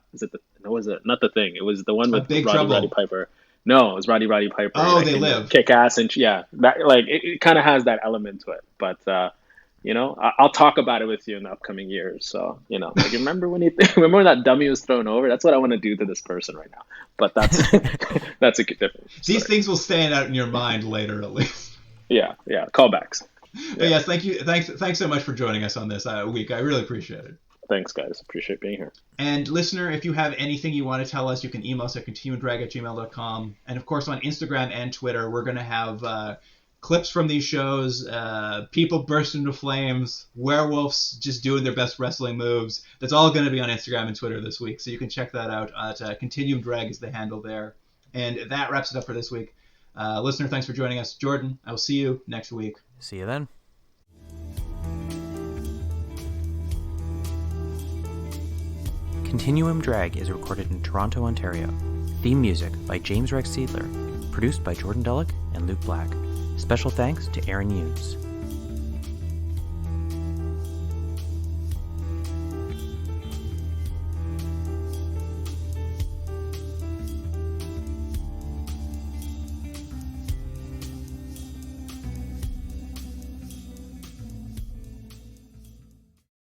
The Thing? It was the one with Roddy Piper. No, it was Roddy Piper. Oh, They Live. Kick ass and that like it kind of has that element to it. But I'll talk about it with you in the upcoming years. So like remember when that dummy was thrown over? That's what I want to do to this person right now. But that's a different. These things will stand out in your mind later, at least. Yeah. Callbacks. But yes, thank you. Thanks so much for joining us on this week. I really appreciate it. Thanks, guys. Appreciate being here. And listener, if you have anything you want to tell us, you can email us at continuumdrag@gmail.com. And of course, on Instagram and Twitter, we're going to have clips from these shows, people burst into flames, werewolves just doing their best wrestling moves. That's all going to be on Instagram and Twitter this week. So you can check that out at Continuum Drag is the handle there. And that wraps it up for this week. Listener, thanks for joining us. Jordan, I will see you next week. See you then. Continuum Drag is recorded in Toronto, Ontario. Theme music by James Rex Seidler. Produced by Jordan Dullock and Luke Black. Special thanks to Aaron Hughes.